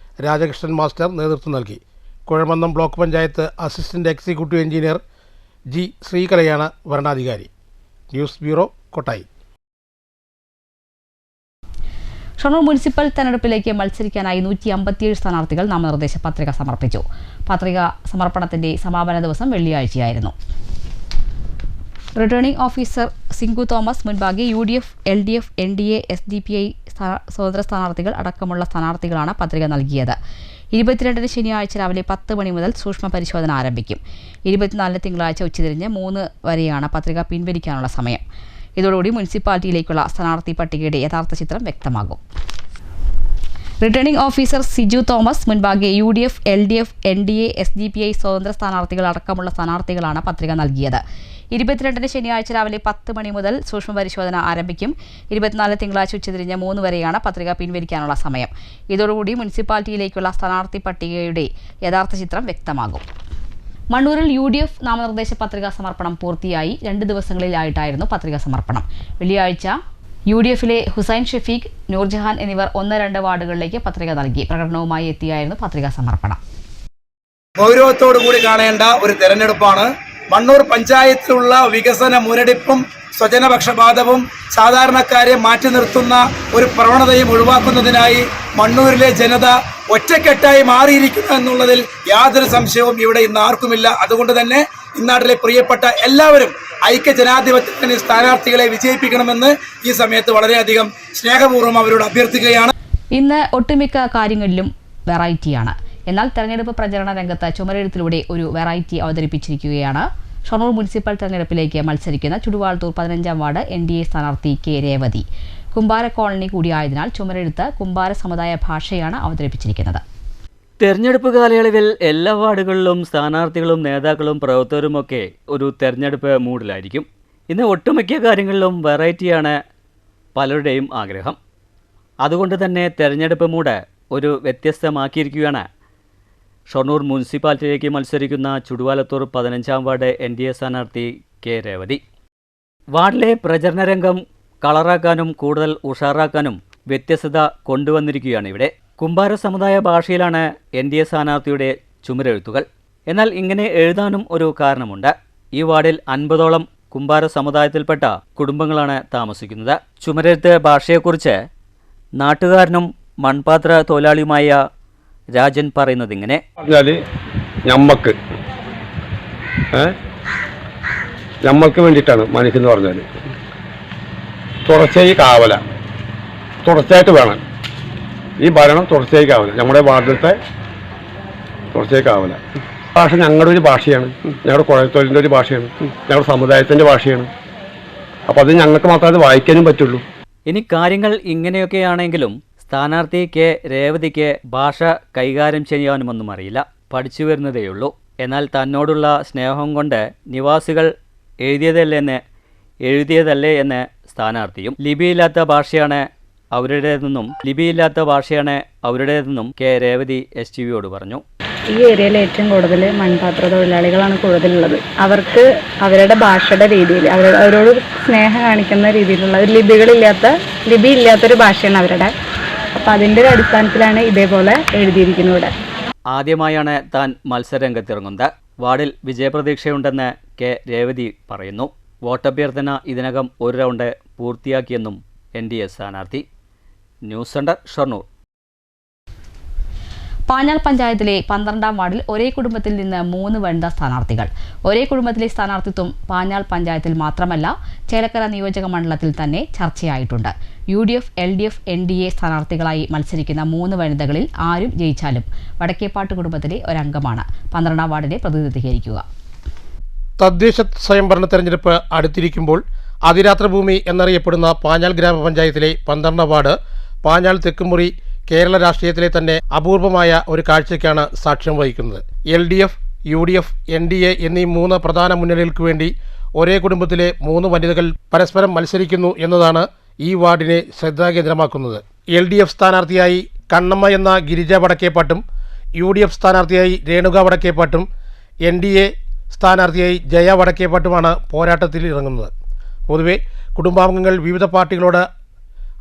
Rajakrishnan master നേതൃത്വം നൽകി. Kuzhalmannam block panchayat assistant executive engineer G. ശ്രീകലയാണ് വരണാധികാരി. News bureau, Kottayi. Shoranur municipal തെരഞ്ഞെടുപ്പിലേക്ക് മത്സരിക്കാനായി 157 സ്ഥാനാർത്ഥികൾ നാമനിർദ്ദേശ പത്രിക സമർപ്പിച്ചു. പത്രിക സമർപ്പണത്തിന്റെ സമാപന ദിവസം വെള്ളിയാഴ്ചയായിരുന്നു. റിട്ടേണിംഗ് ഓഫീസർ സിംഗു തോമസ് മുൻപാകെ UDF, LDF, NDA, SDPI സ്വതന്ത്ര സ്ഥാനാർത്ഥികൾ അടക്കമുള്ള സ്ഥാനാർത്ഥികളാണ് പത്രിക നൽകിയത്. 22-ന് ശനിയാഴ്ച രാവിലെ 10 മണി മുതൽ സൂക്ഷ്മ പരിശോധന ആരംഭിക്കും. 24-ന് തിങ്കളാഴ്ച ഉച്ചതിരിഞ്ഞ് 3 വരെയാണ് പത്രിക പിൻവലിക്കാനുള്ള സമയം. ഇതോടുകൂടി മുനിസിപ്പാലിറ്റിയിലേക്കുള്ള സ്ഥാനാർത്ഥി പട്ടികയുടെ യഥാർത്ഥ ചിത്രം വ്യക്തമാകും. റിട്ടേണിംഗ് ഓഫീസർ സിജു തോമസ് മുൻപാകെ UDF, LDF, NDA, SDPI സ്വതന്ത്ര സ്ഥാനാർത്ഥികൾ അടക്കമുള്ള സ്ഥാനാർത്ഥികളാണ് പത്രിക നൽകിയത്. 22-ന് ശനിയാഴ്ച രാവിലെ 10 മണി മുതൽ സൂക്ഷ്മ പരിശോധന ആരംഭിക്കും. 24-ന് തിങ്കളാഴ്ച ഉച്ചതിരിഞ്ഞ് 3 വരെയാണ് പത്രിക പിൻവലിക്കാനുള്ള സമയം. ഇതോടുകൂടി മുനിസിപ്പാലിറ്റിയിലേക്കുള്ള സ്ഥാനാർത്ഥി പട്ടികയുടെ യഥാർത്ഥ ചിത്രം വ്യക്തമാകും. മണ്ണൂരിൽ UDF നാമനിർദ്ദേശ പത്രികാ സമർപ്പണം പൂർത്തിയായി. 2 ദിവസങ്ങളിലായിട്ടായിരുന്നു പത്രികാ സമർപ്പണം. വെള്ളിയാഴ്ച UDFിലെ ഹുസൈൻ ഷഫീഖ്, നൂർജഹാൻ എന്നിവർ 1-2 വാർഡുകളിലേക്ക് പത്രിക നൽകി. പ്രകടനവുമായി എത്തിയായിരുന്നു പത്രികാ സമർപ്പണം. ഗൗരവത്തോടുകൂടി കാണേണ്ട ഒരു തെരഞ്ഞെടുപ്പാണ്. മണ്ണൂർ പഞ്ചായത്തിലുള്ള വികസന മുരടിപ്പും സ്വജനപക്ഷപാതവും സാധാരണക്കാരെ മാറ്റി നിർത്തുന്ന ഒരു പ്രവണതയും ഒഴിവാക്കുന്നതിനായി മണ്ണൂരിലെ ജനത ഒറ്റക്കെട്ടായി മാറിയിരിക്കുന്നു എന്നുള്ളതിൽ യാതൊരു സംശയവും ഇവിടെ ഇന്ന് ആർക്കുമില്ല. അതുകൊണ്ട് തന്നെ ഇന്നാട്ടിലെ പ്രിയപ്പെട്ട എല്ലാവരും ഐക്യജനാധിപത്യത്തിന് സ്ഥാനാർത്ഥികളെ വിജയിപ്പിക്കണമെന്ന് ഈ സമയത്ത് വളരെയധികം സ്നേഹപൂർവ്വം അവരോട് അഭ്യർത്ഥിക്കുകയാണ്. ഇന്ന് ഒട്ടുമിക്ക കാര്യങ്ങളിലും വെറൈറ്റിയാണ്. എന്നാൽ തെരഞ്ഞെടുപ്പ് പ്രചരണ രംഗത്ത് ചുമരെഴുത്തിലൂടെ ഒരു വെറൈറ്റി അവതരിപ്പിച്ചിരിക്കുകയാണ്. ഷൊർണൂർ മുനിസിപ്പൽ തെരഞ്ഞെടുപ്പിലേക്ക് മത്സരിക്കുന്ന ചുടുവാൾത്തൂർ 15-ാം വാർഡ് NDA സ്ഥാനാർത്ഥി K. രേവതി. കുമ്പാര കോളനി കൂടിയായതിനാൽ ചുമരെഴുത്ത് കുമ്പാര സമുദായ ഭാഷയാണ് അവതരിപ്പിച്ചിരിക്കുന്നത്. തെരഞ്ഞെടുപ്പ് കാലയളവിൽ എല്ലാ വാർഡുകളിലും സ്ഥാനാർത്ഥികളും നേതാക്കളും പ്രവർത്തകരുമൊക്കെ ഒരു തെരഞ്ഞെടുപ്പ് മൂഡിലായിരിക്കും. ഇന്ന് ഒട്ടുമിക്ക കാര്യങ്ങളിലും വെറൈറ്റിയാണ് പലരുടെയും ആഗ്രഹം. അതുകൊണ്ട് തന്നെ തെരഞ്ഞെടുപ്പ് മൂഡ് ഒരു വ്യത്യസ്തമാക്കിയിരിക്കുകയാണ് ഷൊർണൂർ മുനിസിപ്പാലിറ്റിയിലേക്ക് മത്സരിക്കുന്ന ചുടുവാലത്തൂർ 15-ാം വാർഡ് NDA സ്ഥാനാർത്ഥി K. രേവതി. വാർഡിലെ പ്രചരണ രംഗം കളറാക്കാനും കൂടുതൽ ഉഷാറാക്കാനും വ്യത്യസ്തത കൊണ്ടുവന്നിരിക്കുകയാണ് ഇവിടെ. കുമ്പാര സമുദായ ഭാഷയിലാണ് NDA സ്ഥാനാർത്ഥിയുടെ ചുമരെഴുത്തുകൾ. എന്നാൽ ഇങ്ങനെ എഴുതാനും ഒരു കാരണമുണ്ട്. ഈ വാർഡിൽ 50ഓളം കുമ്പാര സമുദായത്തിൽപ്പെട്ട കുടുംബങ്ങളാണ് താമസിക്കുന്നത്. ചുമരെഴുത്ത് ഭാഷയെക്കുറിച്ച് നാട്ടുകാരനും മൺപാത്ര തൊഴിലാളിയുമായ രാജൻ പറയുന്നത് ഇങ്ങനെ: നമ്മൾക്ക് വേണ്ടിയിട്ടാണ് മനസ്സെന്ന് പറഞ്ഞാൽ തുടർച്ചയായി കാവല, തുടർച്ചയായിട്ട് വേണം ഈ ഭരണം, തുടർച്ചയായി കാവല, നമ്മുടെ വാർഡിലത്തെ തുടർച്ചയായി കാവല. ഭാഷ ഞങ്ങളുടെ ഒരു ഭാഷയാണ്, ഞങ്ങളുടെ കുഴത്തൊഴിലിൻ്റെ ഒരു ഭാഷയാണ്, ഞങ്ങളുടെ സമുദായത്തിൻ്റെ ഭാഷയാണ്. അപ്പോൾ അത് ഞങ്ങൾക്ക് മാത്രമേ അത് വായിക്കാനും പറ്റുള്ളൂ. ഇനി കാര്യങ്ങൾ ഇങ്ങനെയൊക്കെയാണെങ്കിലും സ്ഥാനാർത്ഥി K. രേവതിക്ക് ഭാഷ കൈകാര്യം ചെയ്യാനുമൊന്നും അറിയില്ല, പഠിച്ചു വരുന്നതേയുള്ളൂ. എന്നാൽ തന്നോടുള്ള സ്നേഹം കൊണ്ട് നിവാസികൾ എഴുതിയതല്ലേ എന്ന് സ്ഥാനാർത്ഥിയും. ലിപിയില്ലാത്ത ഭാഷയാണ് അവരുടേതെന്നും K. രേവതി STVയോട് പറഞ്ഞു. ഈ ഏരിയയിൽ ഏറ്റവും കൂടുതൽ മൺപാത്ര തൊഴിലാളികളാണ് കൂടുതലുള്ളത്. അവർക്ക് അവരുടെ ഭാഷയുടെ രീതിയിൽ അവരോട് സ്നേഹം കാണിക്കുന്ന രീതിയിലുള്ള ഒരു ലിപിയില്ലാത്തൊരു ഭാഷയാണ് അവരുടെ. അപ്പോൾ അതിൻ്റെ ഒരു അടിസ്ഥാനത്തിലാണ് ഇതേപോലെ എഴുതിയിരിക്കുന്നത് ഇവിടെ. ആദ്യമായാണ് താൻ മത്സരരംഗത്തിറങ്ങുന്നത്. വാർഡിൽ വിജയപ്രതീക്ഷയുണ്ടെന്ന് കെ രേവതി പറയുന്നു. വോട്ടഭ്യർത്ഥന ഇതിനകം ഒരു റൗണ്ട് പൂർത്തിയാക്കിയെന്നും NDA സ്ഥാനാർത്ഥി. News centre, Shoranur. പാഞ്ഞാൾ പഞ്ചായത്തിലെ 12ാം വാർഡിൽ ഒരേ കുടുംബത്തിൽ നിന്ന് 3 വനിതാ സ്ഥാനാർത്ഥികൾ. ഒരേ കുടുംബത്തിലെ സ്ഥാനാർത്ഥിത്വം പാഞ്ഞാൾ പഞ്ചായത്തിൽ മാത്രമല്ല ചേലക്കര നിയോജക മണ്ഡലത്തിൽ തന്നെ ചർച്ചയായിട്ടുണ്ട്. UDF, LDF, NDA സ്ഥാനാർത്ഥികളായി മത്സരിക്കുന്ന 3 വനിതകളിൽ ആരും ജയിച്ചാലും വടക്കേപ്പാട്ട് കുടുംബത്തിലെ ഒരംഗമാണ് 12ാം വാർഡിനെ പ്രതിനിധീകരിക്കുക. തദ്ദേശ സ്വയംഭരണ തെരഞ്ഞെടുപ്പ് അടുത്തിരിക്കുമ്പോൾ അതിരാത്ര ഭൂമി എന്നറിയപ്പെടുന്ന പാഞ്ഞാൾ ഗ്രാമപഞ്ചായത്തിലെ 12ാം വാർഡ് പാഞ്ഞാൾ തെക്കുമുറി കേരള രാഷ്ട്രീയത്തിലെ തന്നെ അപൂർവമായ ഒരു കാഴ്ചയ്ക്കാണ് സാക്ഷ്യം വഹിക്കുന്നത്. LDF, UDF, NDA എന്നീ 3 പ്രധാന മുന്നണികൾക്ക് വേണ്ടി ഒരേ കുടുംബത്തിലെ 3 വനിതകൾ പരസ്പരം മത്സരിക്കുന്നു എന്നതാണ് ഈ വാർഡിനെ ശ്രദ്ധാകേന്ദ്രമാക്കുന്നത്. LDF സ്ഥാനാർത്ഥിയായി കണ്ണമ്മ എന്ന ഗിരിജ വടക്കേപ്പാട്ടും UDF സ്ഥാനാർത്ഥിയായി രേണുക വടക്കേപ്പാട്ടും NDA സ്ഥാനാർത്ഥിയായി ജയ വടക്കേപ്പാട്ടുമാണ് പോരാട്ടത്തിൽ ഇറങ്ങുന്നത്. പൊതുവെ കുടുംബാംഗങ്ങൾ വിവിധ പാർട്ടികളോട്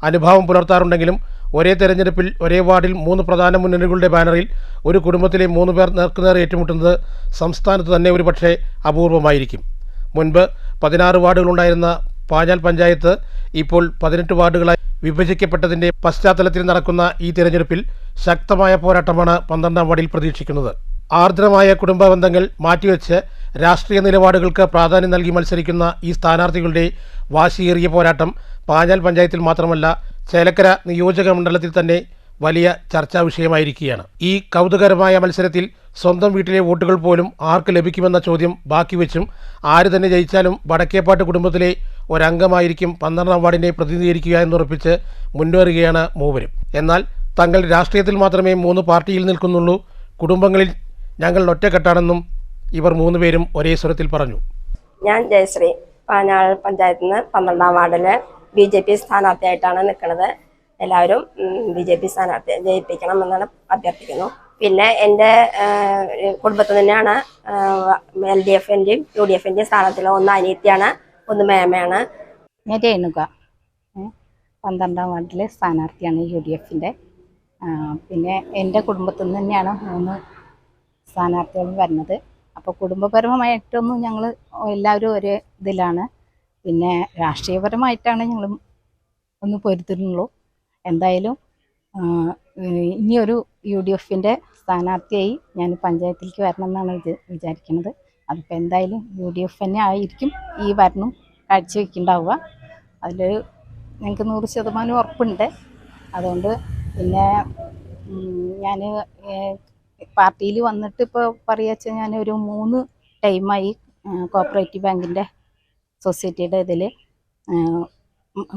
അനുഭാവം പുലർത്താറുണ്ടെങ്കിലും ഒരേ തെരഞ്ഞെടുപ്പിൽ ഒരേ വാർഡിൽ 3 പ്രധാന മുന്നണികളുടെ ബാനറിൽ ഒരു കുടുംബത്തിലെ 3 പേർ നേർക്കുനേർ ഏറ്റുമുട്ടുന്നത് സംസ്ഥാനത്ത് തന്നെ ഒരുപക്ഷെ അപൂർവമായിരിക്കും. മുൻപ് 16 വാർഡുകളുണ്ടായിരുന്ന പാഞ്ഞാൾ പഞ്ചായത്ത് ഇപ്പോൾ 18 വാർഡുകളായി വിഭജിക്കപ്പെട്ടതിൻ്റെ പശ്ചാത്തലത്തിൽ നടക്കുന്ന ഈ തെരഞ്ഞെടുപ്പിൽ ശക്തമായ പോരാട്ടമാണ് 12ാം വാർഡിൽ പ്രതീക്ഷിക്കുന്നത്. ആർദ്രമായ കുടുംബ ബന്ധങ്ങൾ മാറ്റിവെച്ച് രാഷ്ട്രീയ നിലപാടുകൾക്ക് പ്രാധാന്യം നൽകി മത്സരിക്കുന്ന ഈ സ്ഥാനാർത്ഥികളുടെ വാശിയേറിയ പോരാട്ടം പാഞ്ഞാൾ പഞ്ചായത്തിൽ മാത്രമല്ല ചേലക്കര നിയോജക മണ്ഡലത്തിൽ തന്നെ വലിയ ചർച്ചാ വിഷയമായിരിക്കുകയാണ്. ഈ കൗതുകരമായ മത്സരത്തിൽ സ്വന്തം വീട്ടിലെ വോട്ടുകൾ പോലും ആർക്ക് ലഭിക്കുമെന്ന ചോദ്യം ബാക്കിവെച്ചും ആര് തന്നെ ജയിച്ചാലും വടക്കേപ്പാട്ട് കുടുംബത്തിലെ ഒരംഗമായിരിക്കും 12ാം വാർഡിനെ പ്രതിനിധീകരിക്കുക എന്നുറപ്പിച്ച് മുന്നേറുകയാണ് മൂവരും. എന്നാൽ തങ്ങൾ രാഷ്ട്രീയത്തിൽ മാത്രമേ 3 പാർട്ടിയിൽ നിൽക്കുന്നുള്ളൂ, കുടുംബങ്ങളിൽ ഞങ്ങൾ ഒറ്റക്കെട്ടാണെന്നും ഇവർ 3 പേരും ഒരേ സ്വരത്തിൽ പറഞ്ഞു. ഞാൻ ജയശ്രീ, പാഞ്ഞാൾ പഞ്ചായത്തിൽ നിന്ന് 12ാം വാർഡിലെ BJP സ്ഥാനാർത്ഥിയായിട്ടാണ് നിൽക്കുന്നത്. എല്ലാവരും BJP സ്ഥാനാർത്ഥിയെ ജയിപ്പിക്കണമെന്നാണ് അഭ്യർത്ഥിക്കുന്നു. പിന്നെ എൻ്റെ കുടുംബത്തിൽ തന്നെയാണ് LDF-ൻ്റെയും UDF-ൻ്റെയും സ്ഥാനാർത്ഥികൾ. ഒന്ന് അനിയത്തിയാണ്, ഒന്ന് മേമയാണ്. ഞാൻ രേണുക, 12ാം വാർഡിലെ സ്ഥാനാർത്ഥിയാണ് UDF-ൻ്റെ. പിന്നെ എൻ്റെ കുടുംബത്തിൽ നിന്ന് തന്നെയാണ് 3 സ്ഥാനാർത്ഥികളും വരുന്നത്. അപ്പോൾ കുടുംബപരമായിട്ടൊന്നും ഞങ്ങൾ എല്ലാവരും ഒരേ ഇതിലാണ്. പിന്നെ രാഷ്ട്രീയപരമായിട്ടാണ് ഞങ്ങൾ ഒന്ന് പൊരുത്തുന്നുള്ളൂ. എന്തായാലും ഇനിയൊരു UDF-ൻ്റെ സ്ഥാനാർത്ഥിയായി ഞാൻ പഞ്ചായത്തിലേക്ക് വരണം എന്നാണ് വിചാരിക്കുന്നത്. അതിപ്പോൾ എന്തായാലും UDF തന്നെ ആയിരിക്കും ഈ ഭരണം കാഴ്ചവെക്കുന്നുണ്ടാവുക. അതിൽ ഞങ്ങൾക്ക് 100% ഉറപ്പുണ്ട്. അതുകൊണ്ട് പിന്നെ ഞാൻ പാർട്ടിയിൽ വന്നിട്ട് ഇപ്പോൾ പറയുക ഞാനൊരു 3 ടൈമായി കോപ്പറേറ്റീവ് ബാങ്കിൻ്റെ സൊസൈറ്റിയുടെ ഇതിൽ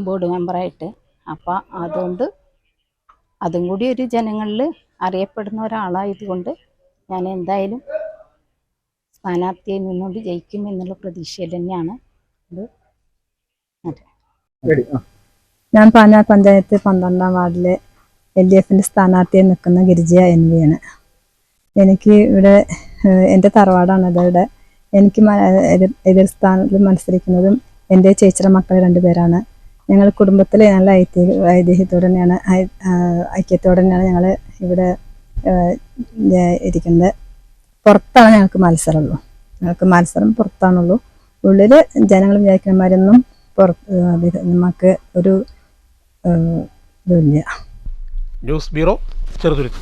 ബോർഡ് മെമ്പറായിട്ട്. അപ്പോൾ അതുകൊണ്ട് അതും കൂടി ഒരു ജനങ്ങളിൽ അറിയപ്പെടുന്ന ഒരാളായതുകൊണ്ട് ഞാൻ എന്തായാലും സ്ഥാനാർത്ഥിയിൽ നിന്നുകൊണ്ട് ജയിക്കും എന്നുള്ള പ്രതീക്ഷയിൽ തന്നെയാണ് ഇത്. ഞാൻ പാഞ്ഞാൾ പഞ്ചായത്ത് 12ാം വാർഡിലെ LDF-ൻ്റെ സ്ഥാനാർത്ഥിയായി നിൽക്കുന്ന ഗിരിജ NV-യാണ്. എനിക്ക് ഇവിടെ എൻ്റെ തറവാടാണ് അതവിടെ. എനിക്ക് എതിർ സ്ഥാനത്ത് മത്സരിക്കുന്നതും എൻ്റെ ചേച്ചിയുടെ മക്കൾ 2 പേരാണ്. ഞങ്ങൾ കുടുംബത്തിൽ നല്ല ഐതിഹ്യത്തോടെ തന്നെയാണ് ഐക്യത്തോടെ തന്നെയാണ് ഞങ്ങൾ ഇവിടെ ഇരിക്കുന്നത്. പുറത്താണ് ഞങ്ങൾക്ക് മത്സരമുള്ളൂ. ഞങ്ങൾക്ക് മത്സരം പുറത്താണുള്ളൂ. ഉള്ളിൽ ജനങ്ങൾ വിചാരിക്കുന്നമാരൊന്നും നമുക്ക് ഒരു ഇതില്ല. News bureau, Cheruthuruthy.